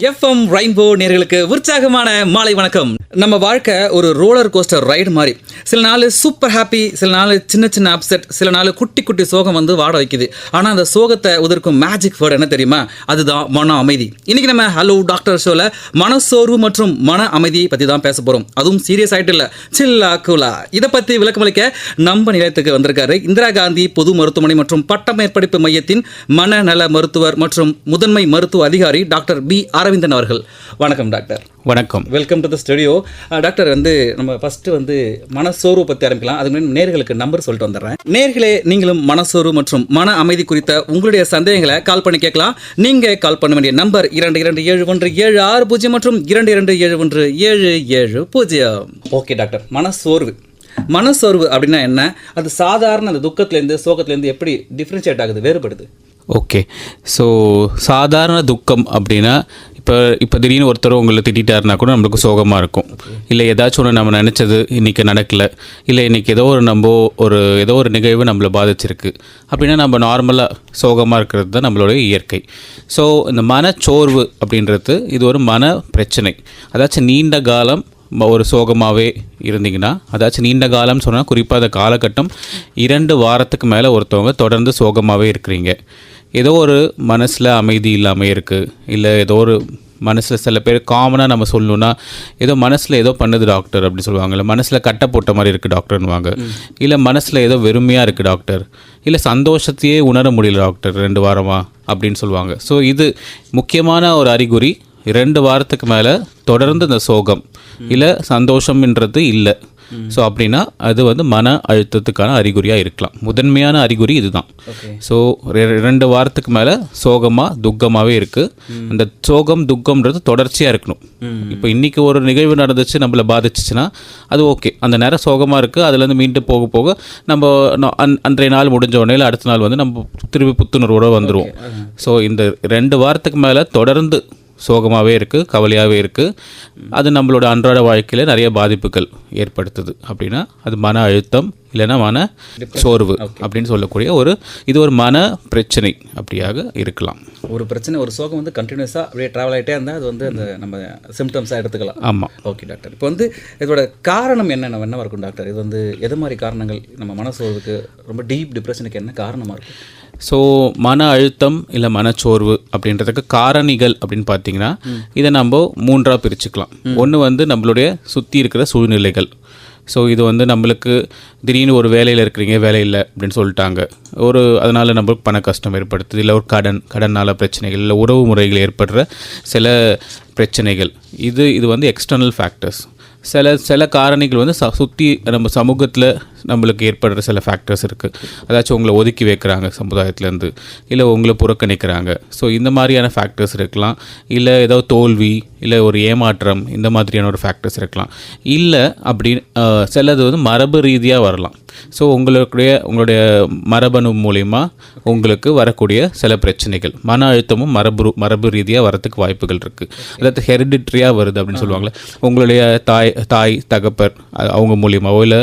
FM rainbow நேயர்களுக்கு உற்சாகமான மாலை வணக்கம். நம்ம வாழ்க்கை ஒரு ரோலர் கோஸ்டர் ரைடு மாதிரி. சில நாள் சூப்பர் ஹாப்பி, சில நாள் சின்ன சின்ன அப்செட், சில நாள் குட்டி குட்டி சோகம் வந்து வாட வைக்குது. ஆனால் அந்த சோகத்தை உதற்கும் மேஜிக் வேர்டு என்ன தெரியுமா? அதுதான் மன அமைதி. இன்னைக்கு நம்ம ஹலோ டாக்டர் ஷோல மனசோர்வு மற்றும் மன அமைதியை பற்றி தான் பேச போகிறோம். அதுவும் சீரியஸ் ஆகிட்டு இல்லை, சில்லா கூலா. இதை பற்றி விளக்கமளிக்க நம்ம நிலையத்துக்கு வந்திருக்காரு இந்திரா காந்தி பொது மருத்துவமனை மற்றும் பட்ட மேற்படிப்பு மையத்தின் மனநல மருத்துவர் மற்றும் முதன்மை மருத்துவ அதிகாரி டாக்டர் பி அரவிந்தன் அவர்கள். வணக்கம் டாக்டர். வணக்கம், welcome to the studio. Doctor நம்ம ஃபஸ்ட்டு மனசோர்வு பற்றி ஆரம்பிக்கலாம். அதுக்கு முன்னாடி நேர்களுக்கு நம்பர் சொல்லிட்டு வந்துடுறேன். நேர்களே, நீங்களும் மனசோர்வு மற்றும் மன அமைதி குறித்த உங்களுடைய சந்தேகங்களை கால் பண்ணி கேட்கலாம். நீங்கள் கால் பண்ண வேண்டிய நம்பர் 227176 மற்றும் 227177. ஓகே டாக்டர், மனசோர்வு அப்படின்னா என்ன? அது சாதாரண அந்த துக்கத்துலேருந்து சோகத்துலேருந்து எப்படி டிஃப்ரென்ஷியேட் ஆகுது, வேறுபடுது? ஓகே. ஸோ சாதாரண துக்கம் அப்படின்னா இப்போ திடீர்னு ஒருத்தர் உங்களை திட்டாருனா கூட நம்மளுக்கு சோகமாக இருக்கும். இல்லை ஏதாச்சும் ஒன்று நம்ம நினச்சது இன்றைக்கி நடக்கலை, இல்லை இன்றைக்கி ஏதோ ஒரு நிகழ்வு நம்மளை பாதிச்சிருக்கு அப்படின்னா நம்ம நார்மலாக சோகமாக இருக்கிறது தான் நம்மளுடைய இயற்கை. ஸோ இந்த மனச்சோர்வு அப்படின்றது இது ஒரு மன பிரச்சனை. அதாச்சும் நீண்ட காலம் ஒரு சோகமாகவே இருந்தீங்கன்னா, அதாச்சும் நீண்ட காலம்னு சொன்னால் குறிப்பாக அந்த காலகட்டம் 2 வாரத்துக்கு மேலே ஒருத்தவங்க தொடர்ந்து சோகமாகவே இருக்கிறீங்க. ஏதோ ஒரு மனசில் அமைதி இல்லாமல் இருக்குது, இல்லை ஏதோ ஒரு மனசில் சில பேர் காமனாக நம்ம சொல்லணுன்னா ஏதோ மனசில் ஏதோ பண்ணுது டாக்டர் அப்படி சொல்லுவாங்க, இல்லை மனசில் கட்டை போட்ட மாதிரி இருக்குது டாக்டர்னுவாங்க, இல்லை மனசில் ஏதோ வெறுமையாக இருக்குது டாக்டர், இல்லை சந்தோஷத்தையே உணர முடியல டாக்டர் 2 வாரமாக அப்படின்னு சொல்லுவாங்க. ஸோ இது முக்கியமான ஒரு அறிகுறி. 2 வாரத்துக்கு மேலே தொடர்ந்து இந்த சோகம் இல்லை சந்தோஷம்ன்றது இல்லை. ஸோ அப்படின்னா அது மன அழுத்தத்துக்கான அறிகுறியாக இருக்கலாம். முதன்மையான அறிகுறி இதுதான். ஸோ 2 வாரத்துக்கு மேலே சோகமாக துக்கமாகவே இருக்குது. அந்த சோகம் துக்கம்ன்றது தொடர்ச்சியாக இருக்கணும். இப்போ இன்றைக்கி ஒரு நிகழ்வு நடந்துச்சு, நம்மளை பாதிச்சிச்சுன்னா அது ஓகே, அந்த நேரம் சோகமாக இருக்குது. அதுலேருந்து மீண்டும் போக போக நம்ம அன்றைய நாள் முடிஞ்ச உடனே இல்லை அடுத்த நாள் நம்ம திருப்பி புத்துணர்வோடு வந்துடுவோம். ஸோ இந்த 2 வாரத்துக்கு மேலே தொடர்ந்து சோகமாகவே இருக்குது, கவலையாகவே இருக்குது. அது நம்மளோட அன்றாட வாழ்க்கையில் நிறைய பாதிப்புகள் ஏற்படுத்துது. அப்படின்னா அது மன அழுத்தம் இல்லைன்னா மன சோர்வு அப்படின்னு சொல்லக்கூடிய இது ஒரு மன பிரச்சனை அப்படியாக இருக்கலாம். ஒரு பிரச்சனை, ஒரு சோகம் கண்டினியூஸாக அப்படியே ட்ராவல் ஆகிட்டே இருந்தால் அது அந்த நம்ம சிம்டம்ஸாக எடுத்துக்கலாம். ஆமாம். ஓகே டாக்டர், இப்போ இதோட காரணம் என்னென்ன இருக்கும் டாக்டர்? இது எது மாதிரி காரணங்கள் நம்ம மனசோர்வுக்கு, ரொம்ப டீப் டிப்ரெஷனுக்கு என்ன காரணமாக இருக்கும்? ஸோ மன அழுத்தம் இல்லை மனச்சோர்வு அப்படின்றதுக்கு காரணிகள் அப்படின்னு பார்த்தீங்கன்னா இதை நம்ம 3ஆக பிரிச்சுக்கலாம். ஒன்று நம்மளுடைய சுற்றி இருக்கிற சூழ்நிலைகள். ஸோ இது நம்மளுக்கு திடீர்னு ஒரு வேலையில் இருக்கிறீங்க, வேலை இல்லை அப்படின்னு சொல்லிட்டாங்க, அதனால் நம்மளுக்கு பண கஷ்டம் ஏற்படுத்துது, இல்லை ஒரு கடனால் பிரச்சனைகள், இல்லை உறவு முறைகள் ஏற்படுற சில பிரச்சனைகள். இது எக்ஸ்டர்னல் ஃபேக்டர்ஸ். சில காரணிகள் சுற்றி நம்ம சமூகத்தில் நம்மளுக்கு ஏற்படுற சில ஃபேக்டர்ஸ் இருக்குது. அதாச்சும் உங்களை ஒதுக்கி வைக்கிறாங்க சமுதாயத்துலேருந்து, இல்லை உங்களை புறக்கணிக்கிறாங்க. ஸோ இந்த மாதிரியான ஃபேக்டர்ஸ் இருக்கலாம். இல்லை ஏதோ தோல்வி, இல்லை ஒரு ஏமாற்றம், இந்த மாதிரியான ஒரு ஃபேக்டர்ஸ் இருக்கலாம். இல்லை அப்படி சிலது மரபு ரீதியாக வரலாம். ஸோ உங்களுடைய மரபணு மூலிமா உங்களுக்கு வரக்கூடிய சில பிரச்சனைகள், மன அழுத்தமும் மரபு ரீதியாக வரத்துக்கு வாய்ப்புகள் இருக்குது. அதாவது ஹெரிடிட்ரியாக வருது அப்படின்னு சொல்லுவாங்களே, உங்களுடைய தாய் தகப்பர் அவங்க மூலியமாவோ, இல்லை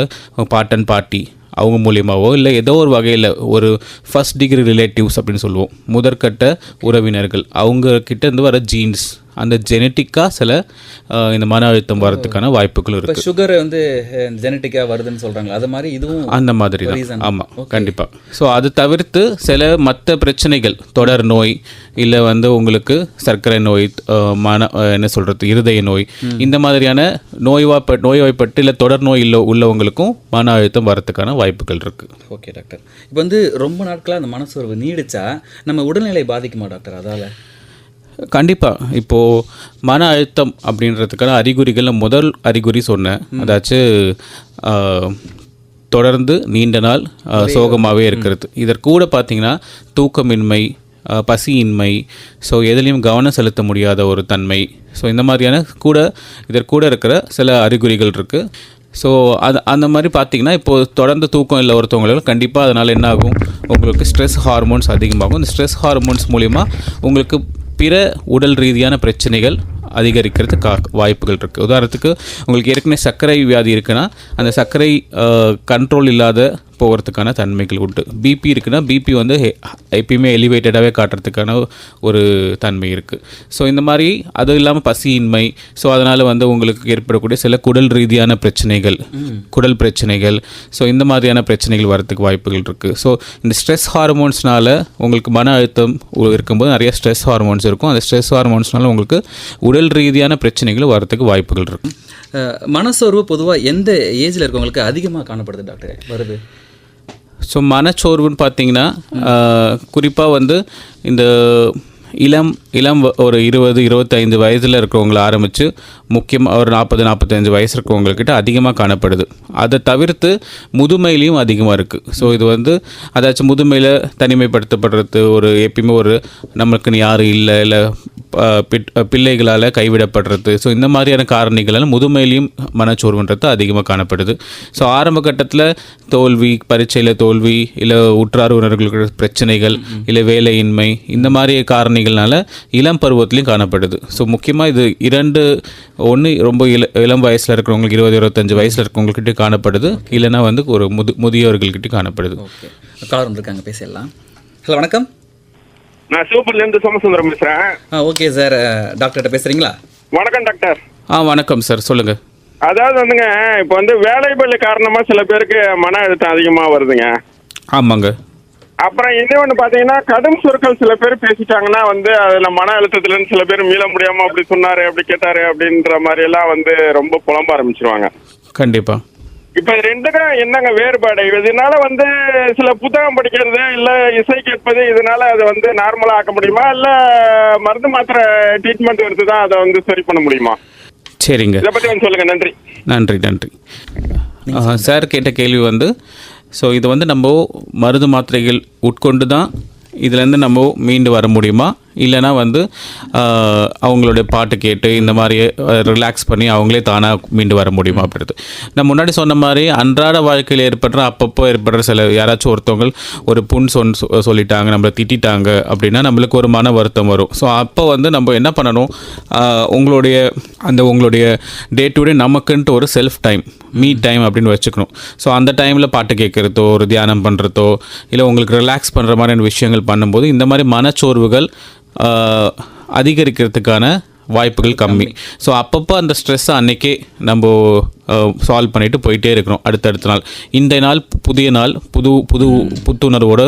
பாட்டன் பாட்டி அவங்க மூலியமாவோ, இல்லை ஏதோ ஒரு வகையில் ஒரு ஃபர்ஸ்ட் டிகிரி ரிலேட்டிவ்ஸ் அப்படின்னு சொல்லுவோம், முதற்கட்ட உறவினர்கள், அவங்கக்கிட்ட இருந்து வர ஜீன்ஸ், அந்த ஜெனட்டிக்காக சில இந்த மன அழுத்தம் வரதுக்கான வாய்ப்புகள் இருக்குது. சுகர் ஜெனட்டிக்காக வருதுன்னு சொல்கிறாங்க, அது மாதிரி இதுவும் அந்த மாதிரி தான். ஆமாம், கண்டிப்பாக. ஸோ அது தவிர்த்து சில மற்ற பிரச்சனைகள், தொடர் நோய், இல்லை உங்களுக்கு சர்க்கரை நோய், இருதய நோய், இந்த மாதிரியான நோய்வாய்ப்பட்டு இல்லை தொடர் நோய் உள்ளவங்களுக்கும் மன அழுத்தம் வரதுக்கான வாய்ப்புகள் இருக்குது. ஓகே டாக்டர், இப்போ ரொம்ப நாட்களாக அந்த மனசோர்வு நீடிச்சா நம்ம உடல்நிலை பாதிக்குமா டாக்டர்? அதால் கண்டிப்பாக. இப்போது மன அழுத்தம் அப்படின்றதுக்கான அறிகுறிகளில் முதல் அறிகுறி சொன்னேன், அதாச்சும் தொடர்ந்து நீண்ட நாள் சோகமாகவே இருக்கிறது. இதற்கூட பார்த்திங்கன்னா தூக்கமின்மை, பசியின்மை, ஸோ எதுலேயும் கவனம் செலுத்த முடியாத ஒரு தன்மை, ஸோ இந்த மாதிரியான இதற்கூட இருக்கிற சில அறிகுறிகள் இருக்குது. ஸோ அந்த மாதிரி பார்த்திங்கன்னா இப்போது தொடர்ந்து தூக்கம் இல்லை ஒருத்தவங்களுக்கு, கண்டிப்பாக அதனால் என்ன ஆகும், உங்களுக்கு ஸ்ட்ரெஸ் ஹார்மோன்ஸ் அதிகமாகும். இந்த ஸ்ட்ரெஸ் ஹார்மோன்ஸ் மூலிமா உங்களுக்கு பிற உடல் ரீதியான பிரச்சனைகள் அதிகரிக்கிறதுக்கு வாய்ப்புகள் இருக்குது. உதாரணத்துக்கு உங்களுக்கு ஏற்கனவே சர்க்கரை வியாதி இருக்குன்னா, அந்த சர்க்கரை கண்ட்ரோல் இல்லாத போகிறதுக்கான தன்மைகள் உண்டு. பிபி இருக்குன்னா பிபி வந்து எப்பயுமே எலிவேட்டடாகவே காட்டுறதுக்கான ஒரு தன்மை இருக்குது. ஸோ இந்த மாதிரி அது இல்லாமல் பசியின்மை, ஸோ அதனால் வந்து உங்களுக்கு ஏற்படக்கூடிய சில குடல் ரீதியான பிரச்சனைகள், குடல் பிரச்சனைகள், ஸோ இந்த மாதிரியான பிரச்சனைகள் வரதுக்கு வாய்ப்புகள் இருக்குது. ஸோ இந்த ஸ்ட்ரெஸ் ஹார்மோன்ஸ்னால உங்களுக்கு மன அழுத்தம் இருக்கும்போது நிறைய ஸ்ட்ரெஸ் ஹார்மோன்ஸ் இருக்கும். அந்த ஸ்ட்ரெஸ் ஹார்மோன்ஸ்னால உங்களுக்கு உடல் ரீதியான பிரச்சனைகள் வரதுக்கு வாய்ப்புகள் இருக்குது. மனசோர்வு பொதுவாக எந்த ஏஜில் இருக்கவங்களுக்கு அதிகமாக காணப்படுது டாக்டர் வருது? ஸோ மனச்சோர்வுன்னு பார்த்தீங்கன்னா குறிப்பாக வந்து இந்த இளம் ஒரு 20-25 வயதில் இருக்கிறவங்கள ஆரம்பித்து முக்கியமாக ஒரு 40-45 வயசு இருக்கிறவங்கக்கிட்ட அதிகமாக காணப்படுது. அதை தவிர்த்து முதுமையிலையும் அதிகமாக இருக்குது. ஸோ இது வந்து அதாச்சும் முதுமையில் தனிமைப்படுத்தப்படுறது, ஒரு எப்பயுமே ஒரு நம்மளுக்குன்னு யாரும் இல்லை பிள்ளைகளால் கைவிடப்படுறது, ஸோ இந்த மாதிரியான காரணிகளால் முதுமையிலையும் மனச்சோர்வுன்றது அதிகமாக காணப்படுது. ஸோ ஆரம்ப கட்டத்தில் தோல்வி, பரீட்சையில் தோல்வி, இல்லை உற்றார் உறவினர்களுக்கு பிரச்சனைகள், இல்லை வேலையின்மை, இந்த மாதிரி காரணிகள்னால இளம் பருவத்திலையும் காணப்படுது. ஸோ முக்கியமாக இது ஒன்று ரொம்ப இளம் வயசில் இருக்கிறவங்களுக்கு 20-25 வயசில் இருக்கிறவங்கக்கிட்ட காணப்படுது, இல்லைன்னா வந்து ஒரு முதியோர்கள்கிட்ட காணப்படுது. காலம் இருக்காங்க, பேசிடலாம். ஹலோ, வணக்கம். நான் சிவபுரிலேருந்து சோமசுந்தரம் பேசுகிறேன். ஓகே சார், டாக்டர்கிட்ட பேசுகிறீங்களா? வணக்கம் டாக்டர். வணக்கம் சார், சொல்லுங்கள். அதாவது வந்துங்க, இப்போ வந்து வேலைப்பளு காரணமாக சில பேருக்கு மன அழுத்தம் அதிகமாக வருதுங்க. ஆமாங்க. அப்புறம் இன்னொன்று பார்த்தீங்கன்னா, கடும் சொற்கள் சில பேர் பேசிட்டாங்கன்னா வந்து அதில் மன அழுத்தத்துலேருந்து சில பேர் மீள முடியாமல் அப்படி சொன்னார், அப்படி கேட்டார் அப்படின்ற மாதிரியெல்லாம் வந்து ரொம்ப புலம்ப ஆரம்பிச்சிருவாங்க. கண்டிப்பாக. இப்போ ரெண்டுக்கும் என்னங்க வேறுபாடு? இதனால வந்து சில புத்தகம் படிக்கிறது, இல்லை இசை கேட்பது, இதனால அதை வந்து நார்மலாக ஆக்க முடியுமா, இல்லை மருந்து மாத்திரை ட்ரீட்மெண்ட் எடுத்து தான் அதை வந்து சரி பண்ண முடியுமா? சரிங்க, இதை பற்றி வந்து சொல்லுங்கள். நன்றி. சார் கேட்ட கேள்வி வந்து, ஸோ இது வந்து நம்ம மருந்து மாத்திரைகள் உட்கொண்டு தான் இதுலேருந்து நம்ம மீண்டு வர முடியுமா, இல்லைனா வந்து அவங்களுடைய பாட்டு கேட்டு இந்த மாதிரி ரிலாக்ஸ் பண்ணி அவங்களே தானாக மீண்டு வர முடியுமா அப்படின்றது. நான் முன்னாடி சொன்ன மாதிரி அன்றாட வாழ்க்கையில் அப்பப்போ ஏற்படுற சில யாராச்சும் ஒருத்தவங்க ஒரு புண் சொல்லிட்டாங்க, நம்மளை திட்டாங்க அப்படின்னா நம்மளுக்கு ஒரு மன வருத்தம் வரும். ஸோ அப்போ வந்து நம்ம என்ன பண்ணணும், உங்களுடைய டே டு டே நமக்குன்ட்டு ஒரு செல்ஃப் டைம், மீ டைம் அப்படின்னு வச்சுக்கணும். ஸோ அந்த டைமில் பாட்டு கேட்குறதோ, ஒரு தியானம் பண்ணுறதோ, இல்லை உங்களுக்கு ரிலாக்ஸ் பண்ணுற மாதிரியான விஷயங்கள் பண்ணும்போது இந்த மாதிரி மனச்சோர்வுகள் அதிகரிக்கிறதுக்கான வாய்ப்புகள் கம்மி. ஸோ அப்பப்போ அந்த ஸ்ட்ரெஸ்ஸை அன்றைக்கே நம்ம சால்வ் பண்ணிவிட்டு போயிட்டே இருக்கிறோம். அடுத்தடுத்த நாள், இந்த நாள் புதிய நாள், புத்துணர்வோடு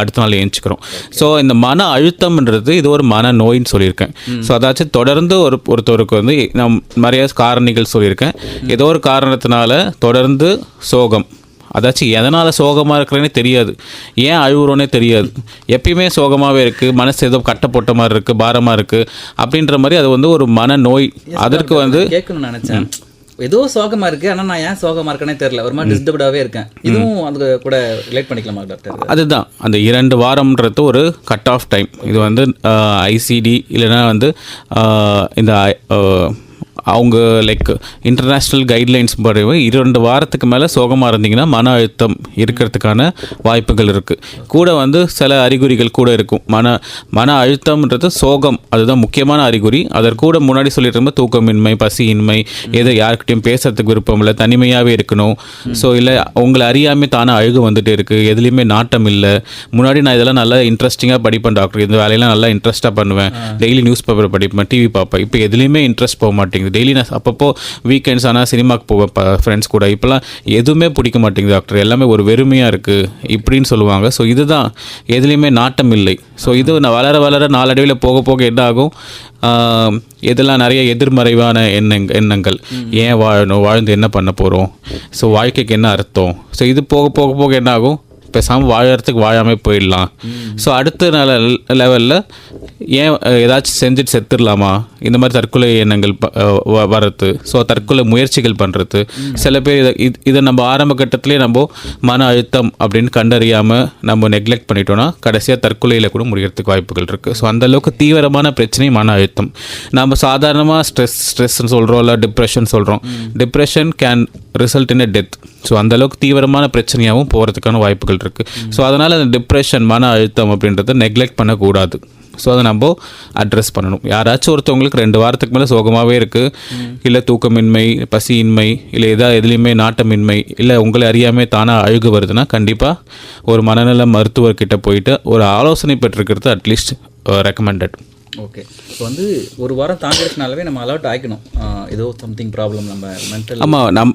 அடுத்த நாள் ஏஞ்சிக்கிறோம். ஸோ இந்த மன அழுத்தம்ன்றது இது ஒரு மன நோயின்னு சொல்லியிருக்கேன். ஸோ அதாச்சும் தொடர்ந்து ஒருத்தருக்கு வந்து நான் நிறைய காரணிகள் சொல்லியிருக்கேன். ஏதோ ஒரு காரணத்தினால தொடர்ந்து சோகம், அதாச்சும் எதனால் சோகமாக இருக்கிறேன்னே தெரியாது, ஏன் அழுகுறோன்னே தெரியாது, எப்பயுமே சோகமாகவே இருக்குது, மனசு ஏதோ கட்டை போட்ட மாதிரி இருக்குது, பாரமாக இருக்குது அப்படின்ற மாதிரி அது வந்து ஒரு மனநோய். அதற்கு வந்து கேட்கணும்னு நினச்சேன், ஏதோ சோகமாக இருக்குது, ஆனால் நான் ஏன் சோகமாக இருக்கேனே தெரியல, ஒரு மாதிரி டிஸ்டர்ப்டாகவே இருக்கேன். இதுவும் அது கூட ரிலேட் பண்ணிக்கலாமா டாக்டர்? அதுதான் அந்த 2 வாரம்ன்றது ஒரு கட் ஆஃப் டைம். இது வந்து ஐசிடி இல்லைன்னா வந்து இந்த அவங்க இன்டர்நேஷ்னல் கைட்லைன்ஸ் படி 2 வாரத்துக்கு மேலே சோகமாக இருந்தீங்கன்னா மன அழுத்தம் இருக்கிறதுக்கான வாய்ப்புகள் இருக்குது. கூட வந்து சில அறிகுறிகள் கூட இருக்கும். மன அழுத்தம்ன்றது சோகம், அதுதான் முக்கியமான அறிகுறி. அதற்கு கூட முன்னாடி சொல்லிட்டு இருந்த தூக்கமின்மை, பசியின்மை, எதை யாருக்கிட்டையும் பேசுறதுக்கு விருப்பம் இல்லை, தனிமையாகவே இருக்கணும். ஸோ இல்லை உங்களை அறியாமல் தானே அழுகு வந்துட்டு இருக்குது, எதுலேயுமே நாட்டம் இல்லை. முன்னாடி நான் இதெல்லாம் நல்லா இன்ட்ரெஸ்டிங்காக படிப்பேன் டாக்டர், இந்த வேலையெல்லாம் நல்லா இன்ட்ரெஸ்ட்டாக பண்ணுவேன், டெய்லி நியூஸ் பேப்பர் படிப்பேன், டிவி பார்ப்பேன். இப்போ எதுலேயுமே இன்ட்ரெஸ்ட் போக மாட்டேங்குது. டெய்லி நான் அப்பப்போ வீக்கெண்ட்ஸ் ஆனால் சினிமாவுக்கு போவேன் ஃப்ரெண்ட்ஸ் கூட. இப்போலாம் எதுவுமே பிடிக்க மாட்டேங்குது டாக்டர், எல்லாமே ஒரு வெறுமையாக இருக்குது இப்படின்னு சொல்லுவாங்க. ஸோ இதுதான், எதுலேயுமே நாட்டம் இல்லை. ஸோ இது நான் வளர நாளடைவில் போக என்ன ஆகும், இதெல்லாம் நிறைய எதிர்மறைவான எண்ணங்கள். ஏன் வாழணும், வாழ்ந்து என்ன பண்ண போகிறோம், ஸோ வாழ்க்கைக்கு என்ன அர்த்தம், ஸோ இது போக என்ன ஆகும், பேசாமல் வாழறதுக்கு வாழாமல் போயிடலாம். ஸோ அடுத்த லெவலில் ஏன் ஏதாச்சும் செஞ்சுட்டு செத்துடலாமா, இந்த மாதிரி தற்கொலை எண்ணங்கள் வர்றது, ஸோ தற்கொலை முயற்சிகள் பண்ணுறது. சில பேர் இதை நம்ம ஆரம்ப கட்டத்திலே நம்ம மன அழுத்தம் அப்படின்னு கண்டறியாமல் நம்ம நெக்லெக்ட் பண்ணிட்டோன்னா கடைசியாக தற்கொலையில் கூட முடிகிறதுக்கு வாய்ப்புகள் இருக்குது. ஸோ அந்தளவுக்கு தீவிரமான பிரச்சனை மன அழுத்தம். நம்ம சாதாரணமாக ஸ்ட்ரெஸ்ன்னு சொல்கிறோம், இல்லை டிப்ரெஷன் சொல்கிறோம். Depression can result in a death. So அந்தளவுக்கு தீவிரமான பிரச்சனையாகவும் போகிறதுக்கான வாய்ப்புகள் இருக்குது. ஸோ அதனால் அந்த டிப்ரெஷன், மன அழுத்தம் அப்படின்றத நெக்லெக்ட் பண்ணக்கூடாது. ஸோ அதை நம்ம அட்ரஸ் பண்ணணும். யாராச்சும் ஒருத்தவங்களுக்கு 2 வாரத்துக்கு மேலே சோகமாகவே இருக்குது, இல்லை தூக்கமின்மை, பசியின்மை, இல்லை எதுலேயுமே நாட்டமின்மை, இல்லை உங்களை அறியாமல் தானாக அழுகு வருதுன்னா கண்டிப்பாக ஒரு மனநல மருத்துவர்கிட்ட போயிட்டு ஒரு ஆலோசனை பெற்றிருக்கிறது அட்லீஸ்ட் ரெக்கமெண்டட். ஓகே, இப்போ வந்து ஒரு வாரம் தாண்டிடுச்சுனாலவே நம்ம அலர்ட் ஆகிக்கணும், ஏதோ சம்திங் ப்ராப்ளம் நம்ம மென்டல். ஆமாம்,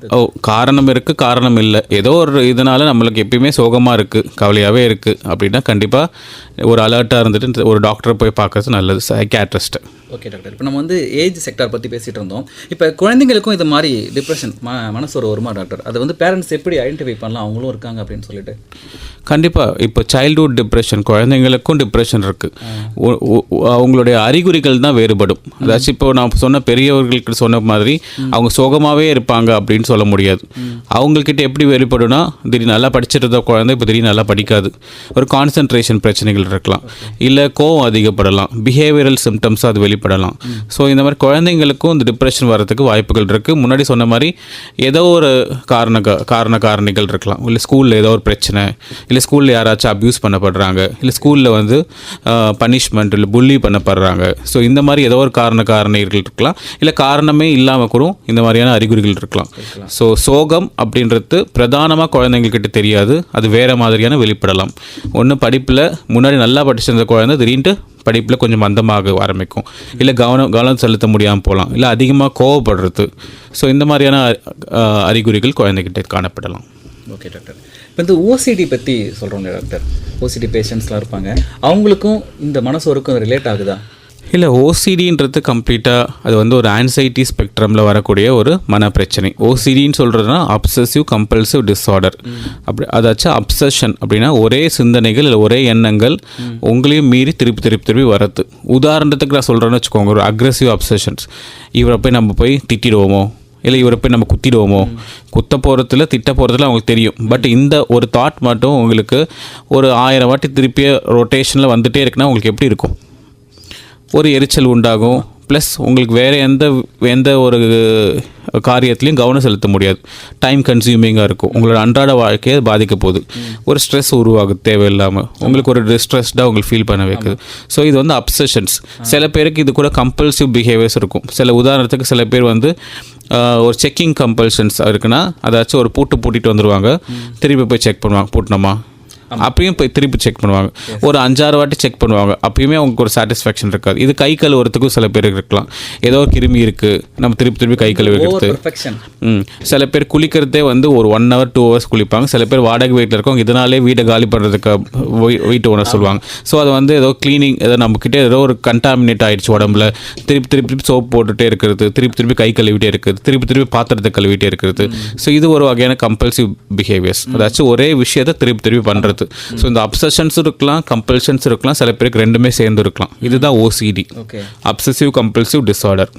காரணம் இருக்குது, காரணம் இல்லை, ஏதோ ஒரு இதனால் நம்மளுக்கு எப்பயுமே சோகமாக இருக்குது, கவலையாகவே இருக்குது அப்படின்னா கண்டிப்பாக ஒரு அலர்ட்டாக இருந்துட்டு ஒரு டாக்டரை போய் பார்க்கறது நல்லது, சைக்காட்ரிஸ்ட்டு. ஓகே டாக்டர், இப்போ நம்ம வந்து ஏஜ் செக்டார் பற்றி பேசிகிட்டு இருந்தோம். இப்போ குழந்தைங்களுக்கும் இது மாதிரி டிப்ரெஷன் மனசோர்வு வருமா டாக்டர்? அது வந்து பேரண்ட்ஸ் எப்படி ஐடென்டிஃபை பண்ணலாம் அவங்களும் இருக்காங்க அப்படின்னு சொல்லிட்டு? கண்டிப்பாக இப்போ சைல்ட்ஹுட் டிப்ரெஷன், குழந்தைங்களுக்கும் டிப்ரெஷன் இருக்குது. அவங்களுடைய அறிகுறிகள் தான் வேறுபடும். அதாச்சும் இப்போ நான் சொன்ன பெரியவர்களுக்கு சொன்ன மாதிரி அவங்க சோகமாகவே இருப்பாங்க அப்படின்னு சொல்ல முடியாது. அவங்கக்கிட்ட எப்படி வெளிப்படும்னா, திடீர்னு நல்லா படிச்சுட்டு இருந்த குழந்தை இப்போ திடீர்னு நல்லா படிக்காது, ஒரு கான்சன்ட்ரேஷன் பிரச்சனைகள் இருக்கலாம், இல்லை கோவம் அதிகப்படலாம், பிஹேவியரல் சிம்டம்ஸ் அது வெளிப்படலாம். ஸோ இந்த மாதிரி குழந்தைங்களுக்கும் இந்த டிப்ரெஷன் வரதுக்கு வாய்ப்புகள் இருக்குது. முன்னாடி சொன்ன மாதிரி ஏதோ ஒரு காரணிகள் இருக்கலாம். இல்லை ஸ்கூலில் ஏதோ ஒரு பிரச்சனை, இல்லை ஸ்கூலில் யாராச்சும் அப்யூஸ் பண்ணப்படுறாங்க, இல்லை ஸ்கூலில் வந்து பனிஷ்மெண்ட் இல்லை புல்லி பண்ணப்படுறாங்க. ஸோ இந்த மாதிரி ஏதோ ஒரு காரணிகள் இருக்கலாம், இல்லை காரணமே இல்லாமல் கூட இந்த மாதிரியான அறிகுறிகள் இருக்கலாம். ஸோ சோகம் அப்படின்றது பிரதானமாக குழந்தைங்கக்கிட்ட தெரியாது, அது வேறு மாதிரியான வெளிப்படலாம். ஒன்று படிப்பில் முன்னாடி நல்லா படிச்சிருந்த குழந்தை திடீர்னு படிப்பில் கொஞ்சம் மந்தமாக ஆரம்பிக்கும், இல்லை கவனம் செலுத்த முடியாமல் போகலாம், இல்லை அதிகமாக கோவப்படுறது. ஸோ இந்த மாதிரியான அறிகுறிகள் குழந்தைகிட்ட காணப்படலாம். ஓகே டாக்டர், இப்போ இந்த ஓசிடி பற்றி சொல்கிறோம் டாக்டர், ஓசிடி பேஷண்ட்ஸ்லாம் இருப்பாங்க, அவங்களுக்கும் இந்த மனசோருக்கும் ரிலேட் ஆகுதா? இல்லை, ஓசிடின்றது கம்ப்ளீட்டாக அது வந்து ஒரு ஆன்சைட்டி ஸ்பெக்ட்ரமில் வரக்கூடிய ஒரு மனப்பிரச்சனை. ஓசிடின்னு சொல்கிறதுனா அப்சசிவ் கம்பல்சிவ் டிஸார்டர். அப்படி அதாச்சும் அப்சஷன் அப்படின்னா ஒரே சிந்தனைகள் இல்லை ஒரே எண்ணங்கள் உங்களையும் மீறி திருப்பி வரது. உதாரணத்துக்கு நான் சொல்கிறேன்னு வச்சுக்கோங்க, ஒரு அக்ரெசிவ் அப்சஷன்ஸ், இவரை போய் நம்ம போய் திட்டிடுவோமோ, இல்லை இவரை போய் நம்ம குத்திடுவோமோ, குத்த போகிறதுல திட்ட போகிறதுல அவங்களுக்கு தெரியும். பட் இந்த ஒரு தாட் மட்டும் உங்களுக்கு ஒரு 1000 வாட்டி திருப்பிய ரொட்டேஷனில் வந்துகிட்டே இருக்குன்னா உங்களுக்கு எப்படி இருக்கும்? ஒரு எரிச்சல் உண்டாகும். ப்ளஸ் உங்களுக்கு வேறு எந்த ஒரு காரியத்துலையும் கவனம் செலுத்த முடியாது, டைம் கன்சியூமிங்காக இருக்கும், உங்களோட அன்றாட வாழ்க்கையை பாதிக்க போகுது, ஒரு ஸ்ட்ரெஸ் உருவாகுது தேவையில்லாமல், உங்களுக்கு ஒரு டிஸ்ட்ரெஸ்டாக உங்களுக்கு ஃபீல் பண்ண வைக்குது. ஸோ இது வந்து அப்சஷன்ஸ். சில பேருக்கு இது கூட கம்பல்சிவ் பிஹேவியர்ஸ் இருக்கும். சில உதாரணத்துக்கு சில பேர் வந்து ஒரு செக்கிங் கம்பல்ஷன்ஸ் இருக்குன்னா, அதாச்சும் ஒரு பூட்டிட்டு வந்துடுவாங்க, திருப்பி போய் செக் பண்ணுவாங்க, பூட்டினோமா, அப்பயும் போய் திருப்பி செக் பண்ணுவாங்க, ஒரு 5-6 வாட்டி செக் பண்ணுவாங்க, அப்பயுமே அவங்களுக்கு ஒரு சாட்டிஸ்ஃபேக்ஷன் இருக்காது. இது கை கழுவுறதுக்கும் சில பேருக்கு இருக்கலாம், ஏதோ கிருமி இருக்குது நம்ம திருப்பி கை கழுவுறது. சில பேர் குளிக்கிறதே வந்து ஒரு 1 hour 2 hours குளிப்பாங்க. சில பேர் வாடகை வீட்டில் இருக்கவங்க இதனாலே வீட்டை காலி பண்ணுறதுக்கு வீட்டு ஓனர் சொல்லுவாங்க. ஸோ அது வந்து ஏதோ க்ளீனிங், ஏதோ நம்மக்கிட்ட ஏதோ ஒரு கண்டாமினேட் ஆகிடுச்சு உடம்புல, திருப்பி சோப் போட்டுகிட்டே இருக்கிறது, திருப்பி கை கழுவிட்டே இருக்குது, திருப்பி பாத்திரத்தை கழுவிட்டே இருக்கிறது. ஸோ இது ஒரு வகையான கம்பல்சிவ் பிஹேவியர்ஸ், அதாச்சும் ஒரே விஷயத்தை திருப்பி பண்ணுறது. ஸோ இந்த அப்சஷன்ஸும் இருக்கலாம், கம்பல்ஷன்ஸ் இருக்கலாம், சில பேருக்கு ரெண்டுமே சேர்ந்து இருக்கலாம். இதுதான் ஓசிடி, அப்சசிவ் கம்பல்சிவ் டிஸார்டர்.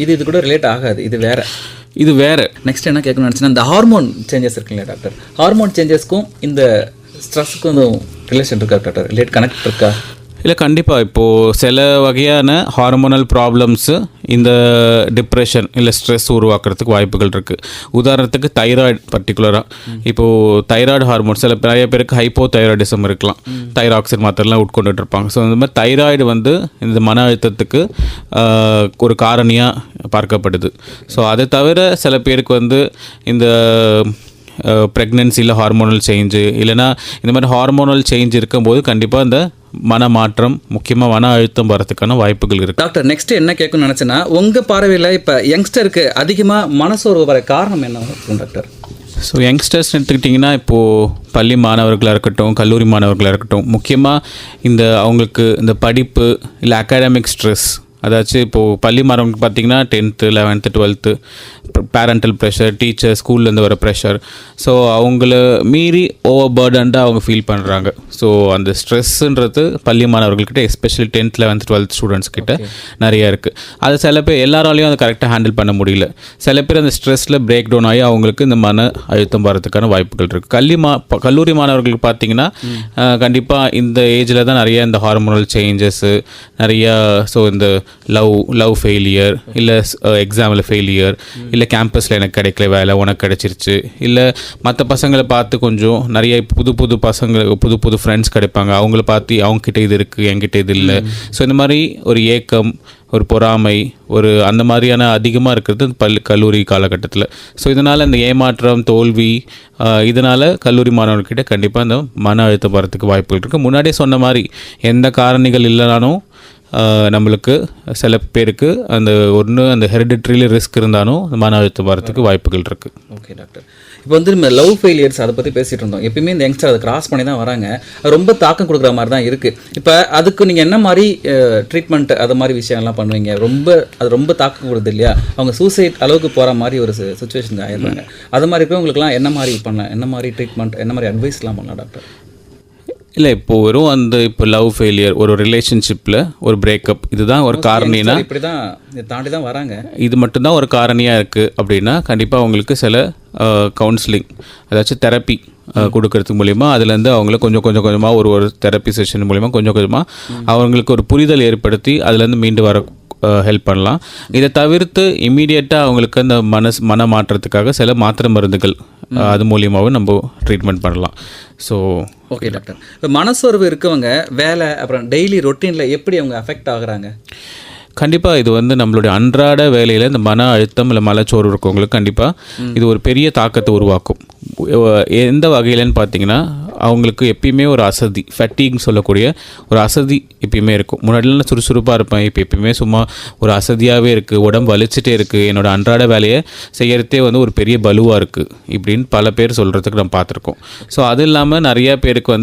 இது கூட ரிலேட் ஆகாது, இது வேற. நெக்ஸ்ட் என்ன கேட்கணும்னு நினச்சினா, இந்த ஹார்மோன் சேஞ்சஸ் இருக்குல்ல டாக்டர், ஹார்மோன் சேஞ்சஸ்க்கும் இந்த ஸ்ட்ரெஸ்ஸுக்கும் இந்த ரிலேஷன் இருக்கா டாக்டர், ரிலேட் கனெக்ட் இருக்கா? இல்லை, கண்டிப்பாக. இப்போது சில வகையான ஹார்மோனல் ப்ராப்ளம்ஸு இந்த டிப்ரெஷன் இல்லை ஸ்ட்ரெஸ் உருவாக்குறதுக்கு வாய்ப்புகள் இருக்குது. உதாரணத்துக்கு தைராய்டு பர்டிகுலராக, இப்போது தைராய்டு ஹார்மோன் நிறைய பேருக்கு ஹைப்போ தைராய்டிசம் இருக்கலாம், தைராக்சின் மாத்திரைலாம் உட்கொண்டுட்டு இருப்பாங்க. ஸோ இந்த மாதிரி தைராய்டு வந்து இந்த மன அழுத்தத்துக்கு ஒரு காரணியாக பார்க்கப்படுது. ஸோ அதை தவிர சில பேருக்கு வந்து இந்த ப்ரெக்னென்சியில் ஹார்மோனல் சேஞ்சு, இல்லைனா இந்த மாதிரி ஹார்மோனல் சேஞ்ச் இருக்கும்போது கண்டிப்பாக இந்த மனமாற்றம், முக்கியமாக மன அழுத்தம் வரதுக்கான வாய்ப்புகள் இருக்குது. டாக்டர், நெக்ஸ்ட் என்ன கேட்கணும்னு நினச்சேன்னா, உங்கள் பார்வையில் இப்போ யங்ஸ்டருக்கு அதிகமாக மனசோர்வு வர காரணம் என்ன இருக்கும் டாக்டர்? ஸோ யங்ஸ்டர்ஸ் எடுத்துக்கிட்டிங்கன்னா, இப்போது பள்ளி மாணவர்களாக இருக்கட்டும், கல்லூரி மாணவர்களாக இருக்கட்டும், முக்கியமாக இந்த அவங்களுக்கு இந்த படிப்பு இல்லை அகாடமிக் ஸ்ட்ரெஸ், அதாச்சும் இப்போது பள்ளி மாணவர்களுக்கு பார்த்திங்கன்னா 10th 11th 12th parental pressure, teacher ஸ்கூல்லேருந்து வர ப்ரெஷர், ஸோ அவங்கள மீறி ஓவர் பர்டன்டாக அவங்க ஃபீல் பண்ணுறாங்க. ஸோ அந்த ஸ்ட்ரெஸ்ஸுன்றது பள்ளி மாணவர்கள்கிட்ட especially 10th 11th 12th students கிட்ட நிறையா இருக்குது. அது சில பேர் எல்லாராலையும் அதை கரெக்டாக ஹேண்டில் பண்ண முடியல. சில பேர் அந்த ஸ்ட்ரெஸ்ஸில் பிரேக் டவுன் ஆகி அவங்களுக்கு இந்த மன அழுத்தம் வரதுக்கான வாய்ப்புகள் இருக்குது. கல்லூரி மாணவர்களுக்கு பார்த்திங்கன்னா கண்டிப்பாக இந்த ஏஜில் தான் நிறைய இந்த ஹார்மோனல் சேஞ்சஸ்ஸு நிறையா, ஸோ இந்த லவ் ஃபெயிலியர், இல்லை எக்ஸாமில் ஃபெயிலியர், இல்லை கேம்பஸில் எனக்கு கிடைக்கல வேலை உனக்கு கிடைச்சிருச்சு, இல்லை மற்ற பசங்களை பார்த்து கொஞ்சம் நிறைய புது புது ஃப்ரெண்ட்ஸ் கிடைப்பாங்க, அவங்கள பார்த்து அவங்கக்கிட்ட இது இருக்குது என்கிட்ட இது இல்லை. ஸோ இந்த மாதிரி ஒரு ஏக்கம், ஒரு பொறாமை, ஒரு அந்த மாதிரியான அதிகமாக இருக்கிறது கல்லூரி காலகட்டத்தில். ஸோ இதனால் இந்த ஏமாற்றம், தோல்வி, இதனால் கல்லூரி மாணவர்கிட்ட கண்டிப்பாக இந்த மன அழுத்தம் வரத்துக்கு வாய்ப்புகள் இருக்குது. முன்னாடியே சொன்ன மாதிரி எந்த காரணிகள் இல்லைனாலும் நம்மளுக்கு சில பேருக்கு அந்த ஹெரிடிட்ரியில் ரிஸ்க் இருந்தாலும் மன அழுத்தம் வரத்துக்கு வாய்ப்புகள் இருக்குது. ஓகே டாக்டர், இப்போ வந்து நம்ம லவ் ஃபெயிலியர்ஸ் அதை பற்றி பேசிகிட்டு இருந்தோம். எப்பயுமே இந்த யங்ஸ்டர் அதை கிராஸ் பண்ணி தான் வராங்க, அது ரொம்ப தாக்கம் கொடுக்குற மாதிரி தான் இருக்குது. இப்போ அதுக்கு நீங்கள் என்ன மாதிரி ட்ரீட்மெண்ட் அது மாதிரி விஷயங்கள்லாம் பண்ணுவீங்க? அது ரொம்ப தாக்கம் கொடுக்குது இல்லையா, அவங்க சூசைட் அளவுக்கு போகிற மாதிரி ஒரு சுச்சுவேஷன் ஆயிடுறாங்க. அது மாதிரி இருக்கிறவங்களுக்குலாம் என்ன மாதிரி பண்ணலாம், என்ன மாதிரி ட்ரீட்மெண்ட், என்ன மாதிரி அட்வைஸ்லாம் பண்ணலாம் டாக்டர்? இல்லை இப்போது வெறும் இப்போ லவ் ஃபெயிலியர், ஒரு ரிலேஷன்ஷிப்பில் ஒரு பிரேக்கப், இதுதான் ஒரு காரணினா இப்படி தான் தாண்டி தான் வராங்க, இது மட்டும்தான் ஒரு காரணியாக இருக்குது அப்படின்னா கண்டிப்பாக அவங்களுக்கு சில கவுன்சிலிங், அதாச்சும் தெரப்பி கொடுக்கறதுக்கு மூலிமா அதுலேருந்து அவங்கள கொஞ்சமாக ஒரு தெரப்பி செஷன் மூலிமா கொஞ்சமாக அவங்களுக்கு ஒரு புரிதல் ஏற்படுத்தி அதுலேருந்து மீண்டு வர ஹெல்ப் பண்ணலாம். இதை தவிர்த்து இம்மீடியட்டாக அவங்களுக்கு அந்த மன மாற்றத்துக்காக சில மாத்திரை மருந்துகள் அது மூலியமாகவும் நம்ம ட்ரீட்மெண்ட் பண்ணலாம். ஸோ ஓகே டாக்டர், இப்போ மனசோர்வு இருக்கவங்க வேலை அப்புறம் டெய்லி ரொட்டீனில் எப்படி அவங்க அஃபெக்ட் ஆகுறாங்க? கண்டிப்பாக இது நம்மளுடைய அன்றாட வேலையில் இந்த மன அழுத்தம் இல்லை மனச்சோர்வு இருக்கவங்களுக்கு கண்டிப்பாக இது ஒரு பெரிய தாக்கத்தை உருவாக்கும். எந்த வகையிலன்னு பார்த்தீங்கன்னா அவங்களுக்கு எப்பயுமே ஒரு அசதி, ஃபட்டிக்னு சொல்லக்கூடிய ஒரு அசதி எப்பயுமே இருக்கும். முன்னாடிலாம் சுறுசுறுப்பாக இருப்பேன், இப்போ எப்பயுமே சும்மா ஒரு அசதியாகவே இருக்குது, உடம்பு வலிச்சுட்டே இருக்குது, என்னோடய அன்றாட வேலையை செய்யறதே ஒரு பெரிய பலுவாக இருக்குது இப்படின்னு பல பேர் சொல்கிறதுக்கு நம்ம பார்த்துருக்கோம். ஸோ அது இல்லாமல் நிறையா பேருக்கு